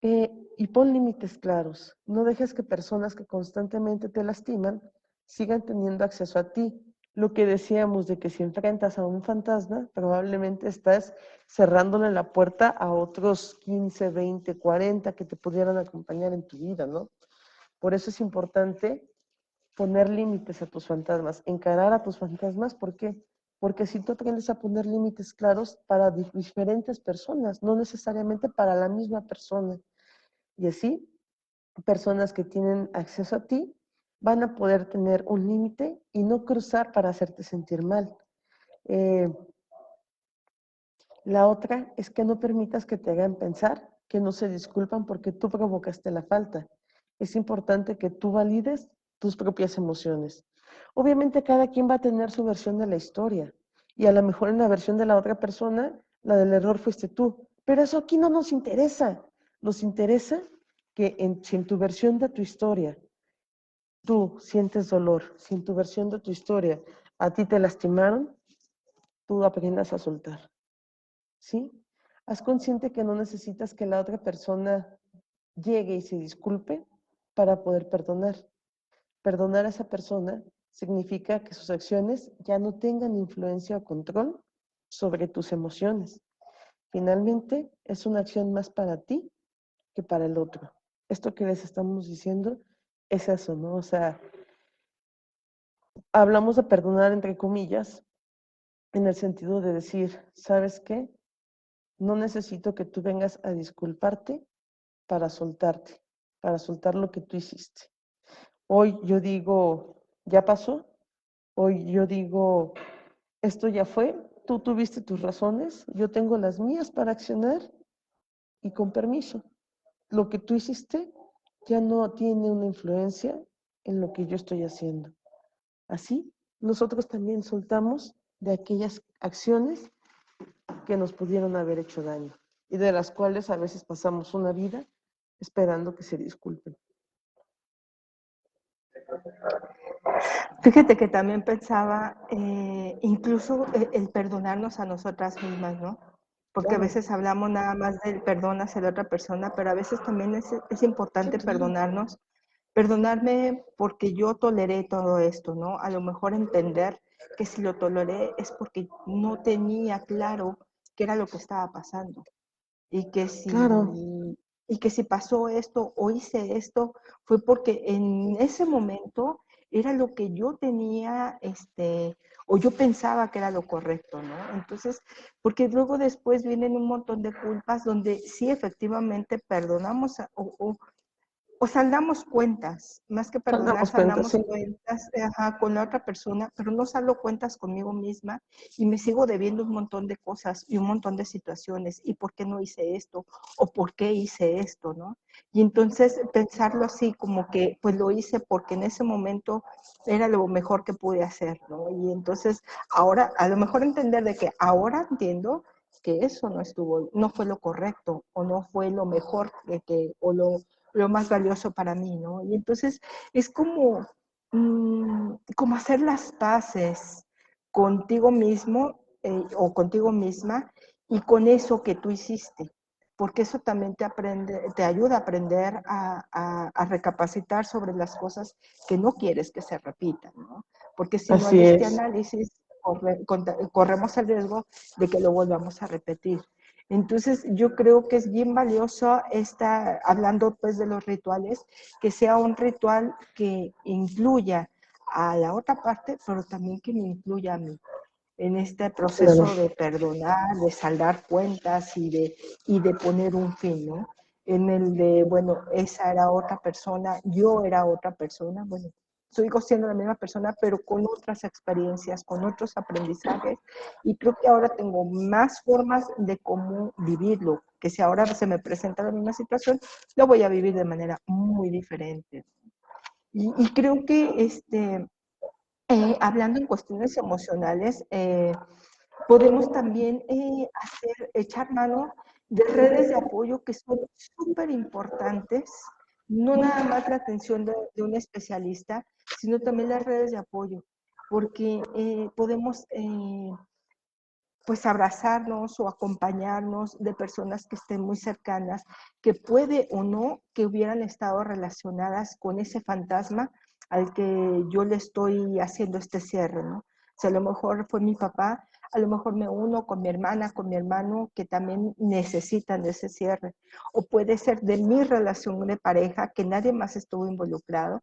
Y pon límites claros. No dejes que personas que constantemente te lastiman sigan teniendo acceso a ti. Lo que decíamos de que si enfrentas a un fantasma, probablemente estás cerrándole la puerta a otros 15, 20, 40 que te pudieran acompañar en tu vida, ¿no? Por eso es importante poner límites a tus fantasmas, encarar a tus fantasmas. ¿Por qué? Porque si tú aprendes a poner límites claros para diferentes personas, no necesariamente para la misma persona, y así, personas que tienen acceso a ti van a poder tener un límite y no cruzar para hacerte sentir mal. Eh, la otra es que no permitas que te hagan pensar que no se disculpan porque tú provocaste la falta. Es importante que tú valides tus propias emociones. Obviamente cada quien va a tener su versión de la historia y a lo mejor en la versión de la otra persona, la del error fuiste tú. Pero eso aquí no nos interesa. Nos interesa que si en tu versión de tu historia tú sientes dolor, si en tu versión de tu historia a ti te lastimaron, tú aprendas a soltar. ¿Sí? Haz consciente que no necesitas que la otra persona llegue y se disculpe para poder perdonar. Perdonar a esa persona significa que sus acciones ya no tengan influencia o control sobre tus emociones. Finalmente, es una acción más para ti que para el otro. Esto que les estamos diciendo es eso, ¿no? O sea, hablamos de perdonar entre comillas en el sentido de decir, ¿sabes qué? No necesito que tú vengas a disculparte para soltarte, para soltar lo que tú hiciste. Hoy yo digo, ya pasó. Hoy yo digo, esto ya fue. Tú tuviste tus razones, yo tengo las mías para accionar y con permiso. Lo que tú hiciste ya no tiene una influencia en lo que yo estoy haciendo. Así, nosotros también soltamos de aquellas acciones que nos pudieron haber hecho daño y de las cuales a veces pasamos una vida esperando que se disculpen. Fíjate que también pensaba incluso el perdonarnos a nosotras mismas, ¿no? Porque a Claro, veces hablamos nada más del perdón hacia la otra persona, pero a veces también es sí, importante claro. perdonarnos, perdonarme porque yo toleré todo esto, ¿no? A lo mejor entender que si lo toleré es porque no tenía claro qué era lo que estaba pasando y que Claro, si pasó esto o hice esto fue porque en ese momento era lo que yo tenía, o yo pensaba que era lo correcto, ¿no? Entonces, porque luego después vienen un montón de culpas donde sí efectivamente perdonamos o saldamos cuentas, más que nos perdonar, damos cuenta, saldamos sí. cuentas con la otra persona, pero no saldo cuentas conmigo misma y me sigo debiendo un montón de cosas y un montón de situaciones y por qué no hice esto o por qué hice esto, ¿no? Y entonces pensarlo así como que pues lo hice porque en ese momento era lo mejor que pude hacer, ¿no? Y entonces ahora, a lo mejor entender de que ahora entiendo que eso no fue lo correcto o no fue lo mejor o lo más valioso para mí, ¿no? Y entonces es como hacer las paces contigo mismo o contigo misma y con eso que tú hiciste, porque eso también te ayuda a aprender a recapacitar sobre las cosas que no quieres que se repitan, ¿no? Porque si no Así hay este es. análisis, corremos el riesgo de que lo volvamos a repetir. Entonces, yo creo que es bien valioso hablando pues de los rituales, que sea un ritual que incluya a la otra parte, pero también que me incluya a mí en este Claro. proceso de perdonar, de saldar cuentas y de poner un fin, ¿no? En el de, bueno, esa era otra persona, yo era otra persona, bueno, sigo siendo la misma persona, pero con otras experiencias, con otros aprendizajes, y creo que ahora tengo más formas de cómo vivirlo, que si ahora se me presenta la misma situación, lo voy a vivir de manera muy diferente. Y creo que hablando en cuestiones emocionales, podemos también echar mano de redes de apoyo que son súper importantes, no nada más la atención de un especialista, sino también las redes de apoyo, porque podemos pues abrazarnos o acompañarnos de personas que estén muy cercanas, que puede o no que hubieran estado relacionadas con ese fantasma al que yo le estoy haciendo este cierre, ¿no? O sea, a lo mejor fue mi papá, a lo mejor me uno con mi hermana, con mi hermano, que también necesitan de ese cierre. O puede ser de mi relación de pareja, que nadie más estuvo involucrado,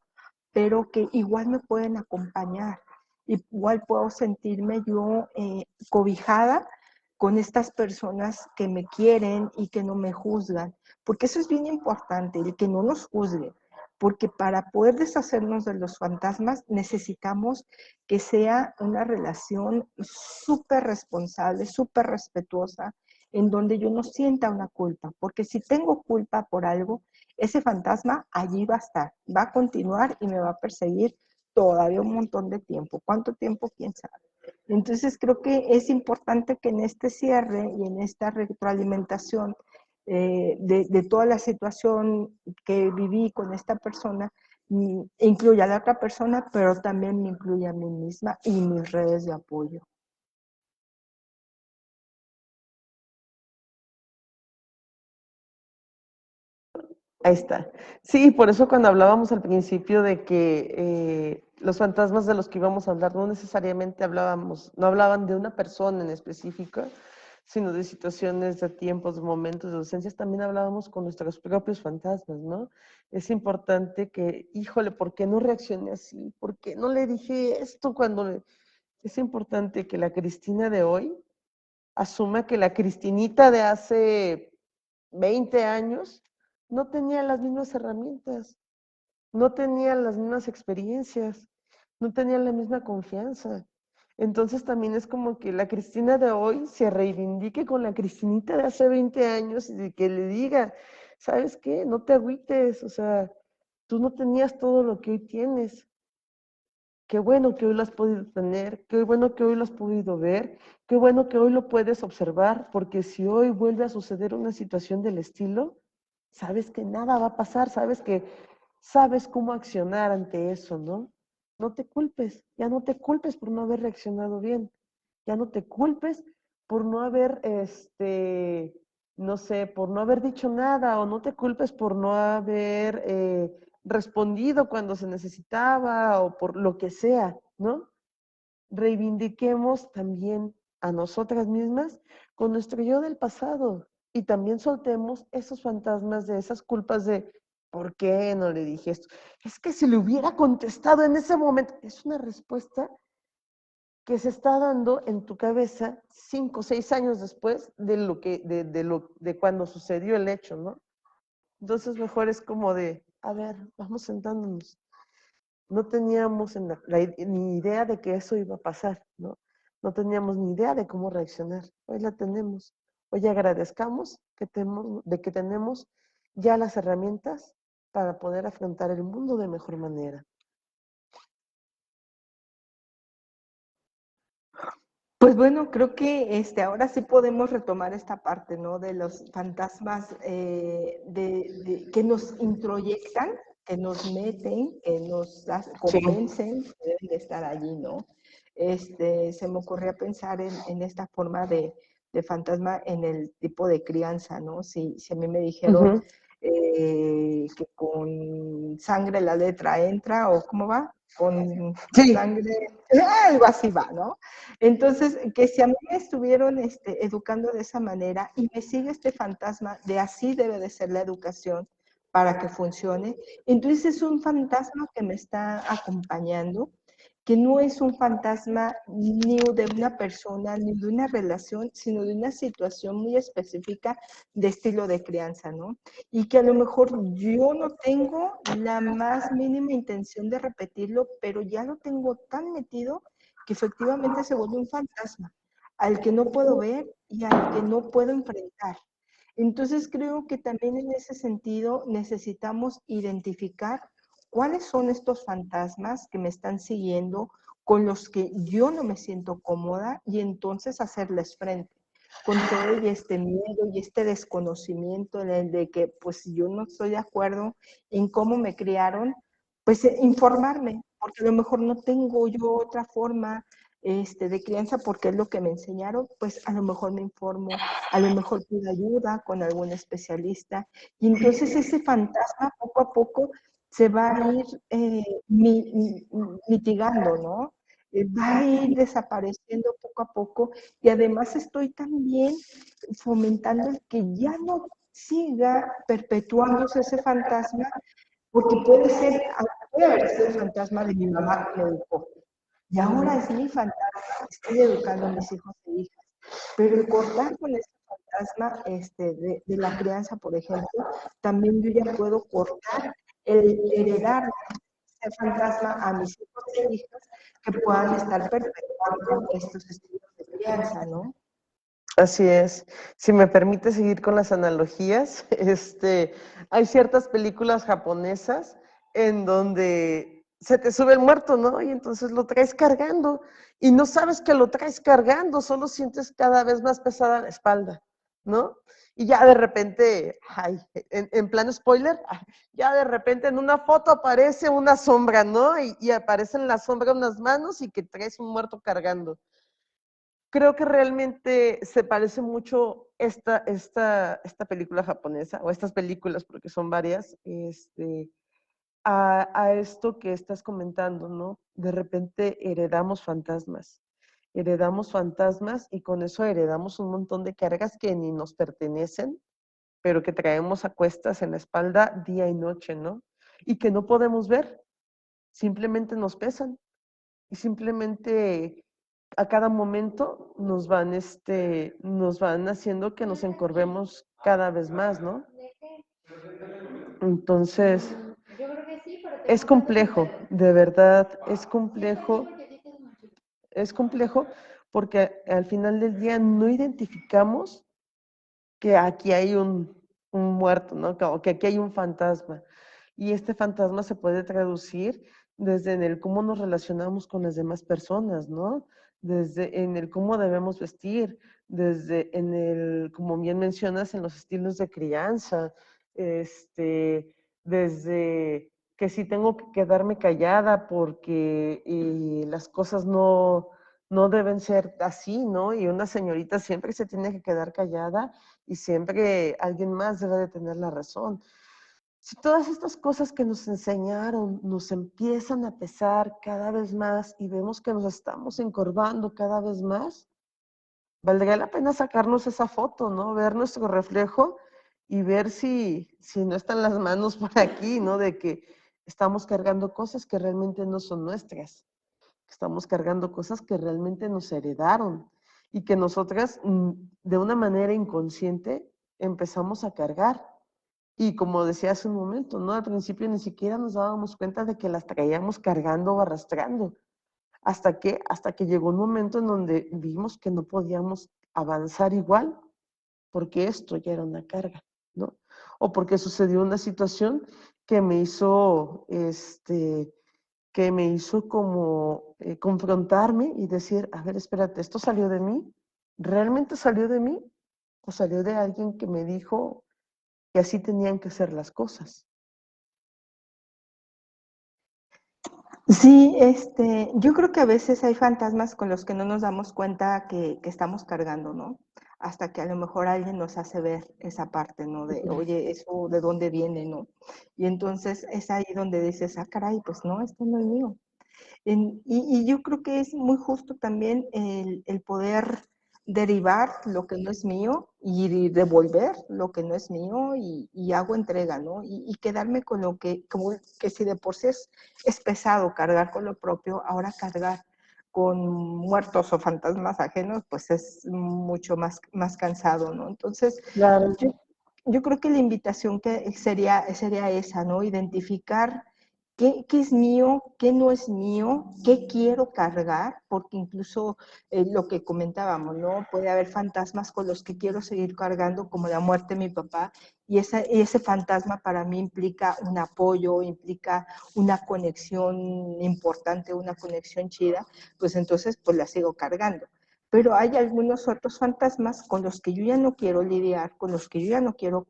pero que igual me pueden acompañar. Igual puedo sentirme yo cobijada con estas personas que me quieren y que no me juzgan, porque eso es bien importante, el que no nos juzgue, porque para poder deshacernos de los fantasmas necesitamos que sea una relación súper responsable, súper respetuosa, en donde yo no sienta una culpa, porque si tengo culpa por algo, ese fantasma allí va a estar, va a continuar y me va a perseguir todavía un montón de tiempo. ¿Cuánto tiempo? ¿Quién sabe? Entonces creo que es importante que en este cierre y en esta retroalimentación de toda la situación que viví con esta persona, incluya a la otra persona, pero también me incluya a mí misma y mis redes de apoyo. Ahí está. Sí, por eso cuando hablábamos al principio de que los fantasmas de los que íbamos a hablar no necesariamente no hablaban de una persona en específico, sino de situaciones, de tiempos, de momentos, de ausencias, también hablábamos con nuestros propios fantasmas, ¿no? Es importante que, híjole, ¿por qué no reaccioné así? ¿Por qué no le dije esto cuando le... Es importante que la Cristina de hoy asuma que la Cristinita de hace 20 años no tenía las mismas herramientas, no tenía las mismas experiencias, no tenía la misma confianza. Entonces también es como que la Cristina de hoy se reivindique con la Cristinita de hace 20 años y que le diga, ¿sabes qué? No te agüites, o sea, tú no tenías todo lo que hoy tienes. Qué bueno que hoy lo has podido tener, qué bueno que hoy lo has podido ver, qué bueno que hoy lo puedes observar, porque si hoy vuelve a suceder una situación del estilo, sabes que nada va a pasar, sabes cómo accionar ante eso, ¿no? No te culpes, ya no te culpes por no haber reaccionado bien, ya no te culpes por no haber, no sé, por no haber dicho nada, o no te culpes por no haber respondido cuando se necesitaba, o por lo que sea, ¿no? Reivindiquemos también a nosotras mismas con nuestro yo del pasado y también soltemos esos fantasmas de esas culpas de ¿por qué no le dije esto? Es que si le hubiera contestado en ese momento, es una respuesta que se está dando en tu cabeza 5 o 6 años después de cuando sucedió el hecho, ¿no? Entonces mejor es como de, a ver, vamos sentándonos. No teníamos ni idea de que eso iba a pasar, ¿no? No teníamos ni idea de cómo reaccionar. Hoy la tenemos. Hoy agradezcamos de que tenemos ya las herramientas para poder afrontar el mundo de mejor manera. Pues bueno, creo que ahora sí podemos retomar esta parte, ¿no? De los fantasmas que nos introyectan, que nos meten, que nos convencen que deben de estar allí, ¿no? Se me ocurría pensar en esta forma de fantasma en el tipo de crianza, ¿no? Si a mí me dijeron que con sangre la letra entra, o ¿cómo va? Con sangre, algo así va, ¿no? Entonces, que si a mí me estuvieron educando de esa manera y me sigue este fantasma de así debe de ser la educación para que funcione, entonces es un fantasma que me está acompañando, que no es un fantasma ni de una persona, ni de una relación, sino de una situación muy específica de estilo de crianza, ¿no? Y que a lo mejor yo no tengo la más mínima intención de repetirlo, pero ya lo tengo tan metido que efectivamente se vuelve un fantasma al que no puedo ver y al que no puedo enfrentar. Entonces creo que también en ese sentido necesitamos identificar cuáles son estos fantasmas que me están siguiendo, con los que yo no me siento cómoda, y entonces hacerles frente con todo y este miedo y este desconocimiento en el de que pues yo no estoy de acuerdo en cómo me criaron, pues informarme, porque a lo mejor no tengo yo otra forma de crianza porque es lo que me enseñaron, pues a lo mejor me informo, a lo mejor pido ayuda con algún especialista, y entonces ese fantasma poco a poco se va a ir mitigando, ¿no? Va a ir desapareciendo poco a poco, y además estoy también fomentando el que ya no siga perpetuándose ese fantasma, porque puede haber sido el fantasma de mi mamá que me educó, y ahora es mi fantasma, estoy educando a mis hijos e hijas. Pero el cortar con este fantasma de la crianza, por ejemplo, también yo ya puedo cortar el heredar ese fantasma a mis hijos e hijas que puedan estar perpetuando estos estilos de crianza, ¿no? Así es. Si me permite seguir con las analogías, hay ciertas películas japonesas en donde se te sube el muerto, ¿no? Y entonces lo traes cargando y no sabes que lo traes cargando, solo sientes cada vez más pesada la espalda, ¿no? Y ya de repente, ay, en plan spoiler, ya de repente en una foto aparece una sombra, ¿no? Y aparece en la sombra unas manos y que traes un muerto cargando. Creo que realmente se parece mucho esta película japonesa, o estas películas, porque son varias, a esto que estás comentando, ¿no? De repente heredamos fantasmas y con eso heredamos un montón de cargas que ni nos pertenecen, pero que traemos a cuestas en la espalda día y noche, ¿no? Y que no podemos ver, simplemente nos pesan y simplemente a cada momento nos van haciendo que nos encorvemos cada vez más, ¿no? Entonces, es complejo, de verdad, es complejo porque al final del día no identificamos que aquí hay un muerto, ¿no? Que aquí hay un fantasma. Y este fantasma se puede traducir desde en el cómo nos relacionamos con las demás personas, ¿no? Desde en el cómo debemos vestir, desde en el, como bien mencionas, en los estilos de crianza, desde que si tengo que quedarme callada porque las cosas no deben ser así, ¿no? Y una señorita siempre se tiene que quedar callada y siempre alguien más debe de tener la razón. Si todas estas cosas que nos enseñaron nos empiezan a pesar cada vez más y vemos que nos estamos encorvando cada vez más, valdría la pena sacarnos esa foto, ¿no? Ver nuestro reflejo y ver si no están las manos por aquí, ¿no? De que estamos cargando cosas que realmente no son nuestras. Estamos cargando cosas que realmente nos heredaron y que nosotras de una manera inconsciente empezamos a cargar. Y como decía hace un momento, ¿no? Al principio ni siquiera nos dábamos cuenta de que las traíamos cargando o arrastrando. Hasta que llegó un momento en donde vimos que no podíamos avanzar igual porque esto ya era una carga, ¿no? O porque sucedió una situación que me hizo, como confrontarme y decir, a ver, espérate, ¿esto salió de mí? ¿Realmente salió de mí? ¿O salió de alguien que me dijo que así tenían que ser las cosas? Sí, yo creo que a veces hay fantasmas con los que no nos damos cuenta que estamos cargando, ¿no? Hasta que a lo mejor alguien nos hace ver esa parte, ¿no? De, oye, ¿eso de dónde viene, no? Y entonces es ahí donde dices, ah, caray, pues no, esto no es mío. Y yo creo que es muy justo también el poder derivar lo que no es mío y devolver lo que no es mío y hago entrega, ¿no? Y quedarme con lo que, como que si de por sí es pesado cargar con lo propio, ahora cargar con muertos o fantasmas ajenos, pues es mucho más cansado, ¿no? Entonces, Claro. yo creo que la invitación que sería esa, ¿no? Identificar qué es mío, qué no es mío, qué quiero cargar, porque incluso lo que comentábamos, ¿no? Puede haber fantasmas con los que quiero seguir cargando, como la muerte de mi papá, y ese fantasma para mí implica un apoyo, implica una conexión importante, una conexión chida, pues entonces pues la sigo cargando. Pero hay algunos otros fantasmas con los que yo ya no quiero lidiar, con los que yo ya no quiero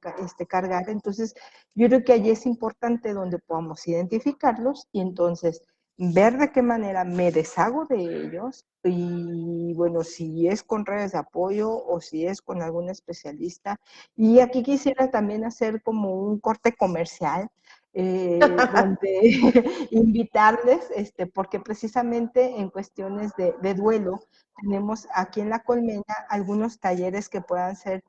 cargar. Entonces, yo creo que allí es importante donde podamos identificarlos y entonces ver de qué manera me deshago de ellos y bueno, si es con redes de apoyo o si es con algún especialista. Y aquí quisiera también hacer como un corte comercial donde invitarles, porque precisamente en cuestiones de duelo, tenemos aquí en La Colmena algunos talleres que puedan ser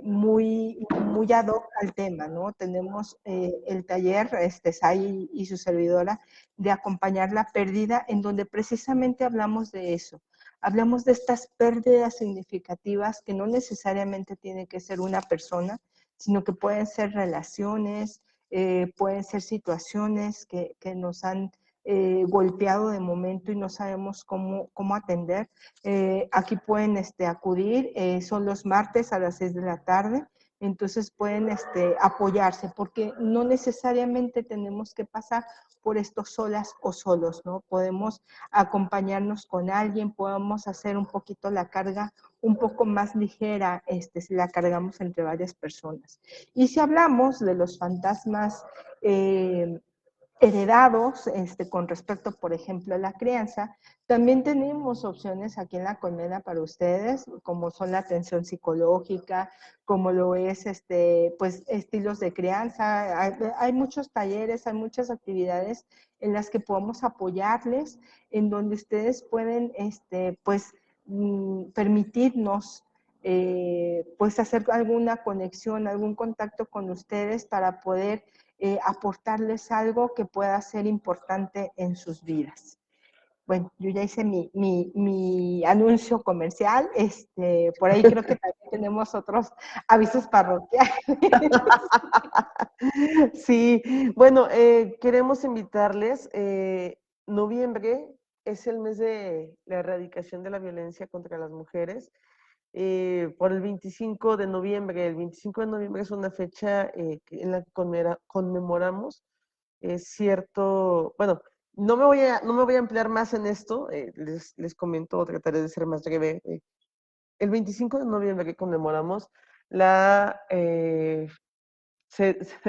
muy ad hoc al tema, ¿no? Tenemos el taller, Sai y su servidora, de acompañar la pérdida, en donde precisamente hablamos de eso. Hablamos de estas pérdidas significativas que no necesariamente tiene que ser una persona, sino que pueden ser relaciones, pueden ser situaciones que nos han golpeado de momento y no sabemos cómo atender. Aquí pueden acudir, son los martes a las 6 de la tarde, entonces pueden apoyarse, porque no necesariamente tenemos que pasar por esto solas o solos, ¿no? Podemos acompañarnos con alguien, podemos hacer un poquito la carga un poco más ligera si la cargamos entre varias personas. Y si hablamos de los fantasmas heredados con respecto, por ejemplo, a la crianza, también tenemos opciones aquí en la colmena para ustedes, como son la atención psicológica, como lo es pues estilos de crianza. Hay muchos talleres, hay muchas actividades en las que podemos apoyarles, en donde ustedes pueden pues permitirnos pues hacer alguna conexión, algún contacto con ustedes para poder aportarles algo que pueda ser importante en sus vidas. Bueno, yo ya hice mi anuncio comercial, por ahí creo que también tenemos otros avisos parroquiales. Sí, bueno, queremos invitarles, noviembre es el mes de la erradicación de la violencia contra las mujeres. Por el 25 de noviembre. El 25 de noviembre es una fecha en la que conmemoramos cierto, bueno, no me voy a emplear más en esto, les comento, trataré de ser más breve. El 25 de noviembre que conmemoramos la,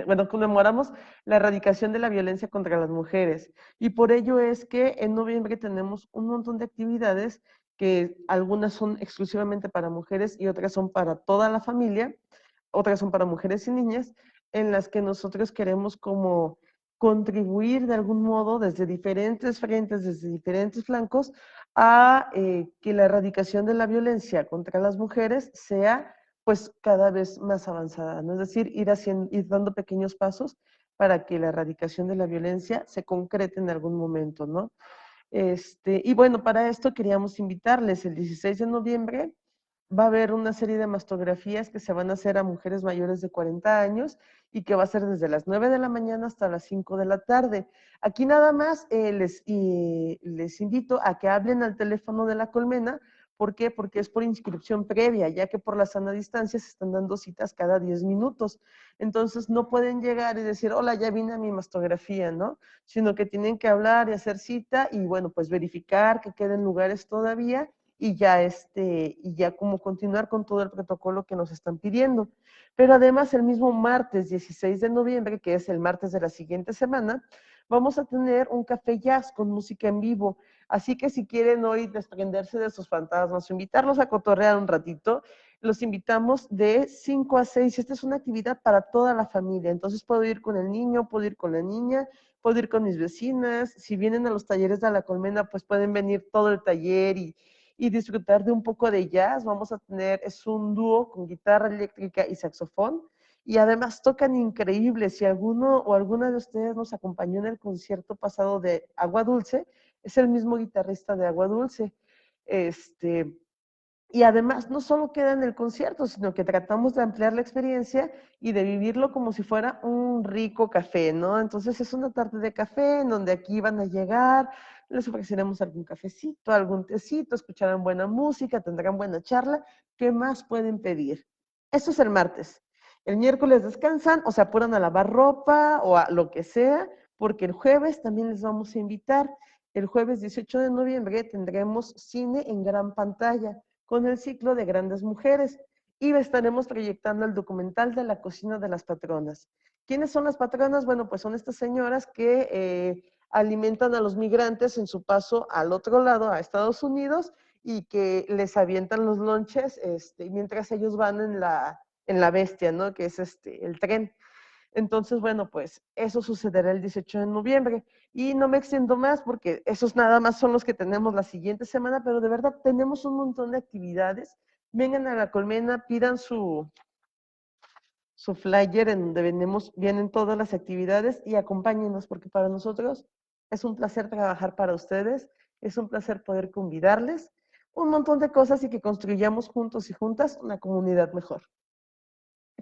bueno, conmemoramos la erradicación de la violencia contra las mujeres. Y por ello es que en noviembre tenemos un montón de actividades que algunas son exclusivamente para mujeres y otras son para toda la familia, otras son para mujeres y niñas, en las que nosotros queremos como contribuir de algún modo desde diferentes frentes, desde diferentes flancos, a que la erradicación de la violencia contra las mujeres sea pues cada vez más avanzada, ¿no? Es decir, ir dando pequeños pasos para que la erradicación de la violencia se concrete en algún momento, ¿no? Y bueno, para esto queríamos invitarles el 16 de noviembre. Va a haber una serie de mastografías que se van a hacer a mujeres mayores de 40 años y que va a ser desde las 9 de la mañana hasta las 5 de la tarde. Aquí nada más les invito a que hablen al teléfono de la colmena. ¿Por qué? Porque es por inscripción previa, ya que por la sana distancia se están dando citas cada 10 minutos. Entonces no pueden llegar y decir, hola, ya vine a mi mastografía, ¿no? Sino que tienen que hablar y hacer cita y bueno, pues verificar que queden lugares todavía y ya como continuar con todo el protocolo que nos están pidiendo. Pero además el mismo martes 16 de noviembre, que es el martes de la siguiente semana, vamos a tener un café jazz con música en vivo. Así que si quieren hoy desprenderse de sus fantasmas o invitarlos a cotorrear un ratito, los invitamos de 5 a 6. Esta es una actividad para toda la familia. Entonces puedo ir con el niño, puedo ir con la niña, puedo ir con mis vecinas. Si vienen a los talleres de la colmena, pues pueden venir todo el taller y disfrutar de un poco de jazz. Vamos a tener, es un dúo con guitarra eléctrica y saxofón, y además tocan increíble. Si alguno o alguna de ustedes nos acompañó en el concierto pasado de Agua Dulce, es el mismo guitarrista de Agua Dulce. Y además no solo queda en el concierto, sino que tratamos de ampliar la experiencia y de vivirlo como si fuera un rico café, ¿no? Entonces es una tarde de café en donde aquí van a llegar, les ofreceremos algún cafecito, algún tecito, escucharán buena música, tendrán buena charla. ¿Qué más pueden pedir? Eso es el martes. El miércoles descansan o se apuran a lavar ropa o a lo que sea, porque el jueves también les vamos a invitar. El jueves 18 de noviembre tendremos cine en gran pantalla con el ciclo de Grandes Mujeres y estaremos proyectando el documental de la cocina de las patronas. ¿Quiénes son las patronas? Bueno, pues son estas señoras que alimentan a los migrantes en su paso al otro lado, a Estados Unidos, y que les avientan los lonches mientras ellos van en la bestia, ¿no? Que es el tren. Entonces, bueno, pues eso sucederá el 18 de noviembre. Y no me extiendo más porque esos nada más son los que tenemos la siguiente semana, pero de verdad tenemos un montón de actividades. Vengan a la colmena, pidan su flyer en donde vienen todas las actividades y acompáñenos, porque para nosotros es un placer trabajar para ustedes, es un placer poder convidarles un montón de cosas y que construyamos juntos y juntas una comunidad mejor.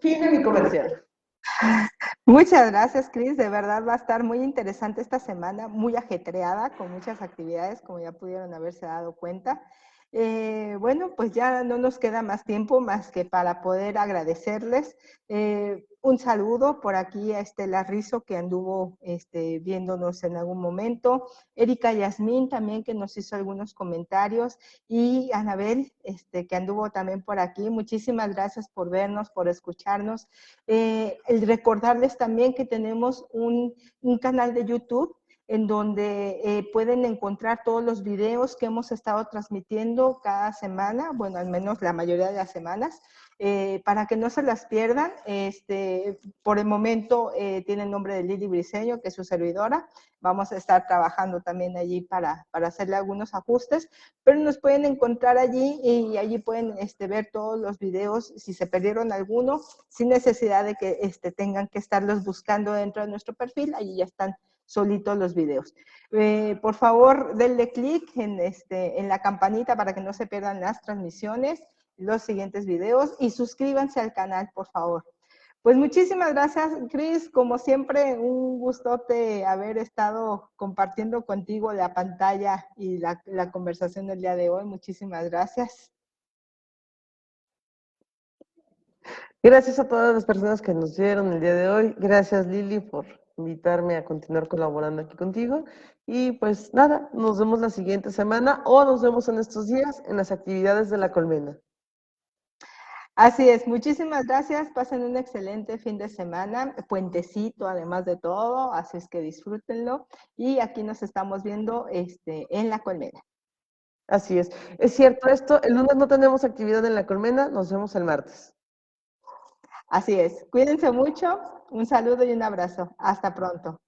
Fin de mi comercial. Muchas gracias, Cris. De verdad va a estar muy interesante esta semana, muy ajetreada, con muchas actividades, como ya pudieron haberse dado cuenta. Bueno, pues ya no nos queda más tiempo más que para poder agradecerles. Un saludo por aquí a Estela Rizo, que anduvo viéndonos en algún momento. Erika Yasmín también, que nos hizo algunos comentarios. Y Anabel, que anduvo también por aquí. Muchísimas gracias por vernos, por escucharnos. El recordarles también que tenemos un canal de YouTube en donde pueden encontrar todos los videos que hemos estado transmitiendo cada semana, bueno, al menos la mayoría de las semanas, para que no se las pierdan. Por el momento tiene el nombre de Lili Briceño, que es su servidora. Vamos a estar trabajando también allí para hacerle algunos ajustes, pero nos pueden encontrar allí y allí pueden ver todos los videos, si se perdieron alguno, sin necesidad de que tengan que estarlos buscando dentro de nuestro perfil, allí ya están solitos los videos. Por favor, denle clic en la campanita para que no se pierdan las transmisiones, los siguientes videos y suscríbanse al canal, por favor. Pues muchísimas gracias, Cris. Como siempre, un gustote haber estado compartiendo contigo la pantalla y la conversación del día de hoy. Muchísimas gracias. Gracias a todas las personas que nos vieron el día de hoy. Gracias, Lili, por invitarme a continuar colaborando aquí contigo. Y pues nada, nos vemos la siguiente semana o nos vemos en estos días en las actividades de la colmena. Así es, muchísimas gracias. Pasen un excelente fin de semana, puentecito además de todo, así es que disfrútenlo. Y aquí nos estamos viendo en la colmena. Así es. Es cierto esto, el lunes no tenemos actividad en la colmena, nos vemos el martes. Así es. Cuídense mucho. Un saludo y un abrazo. Hasta pronto.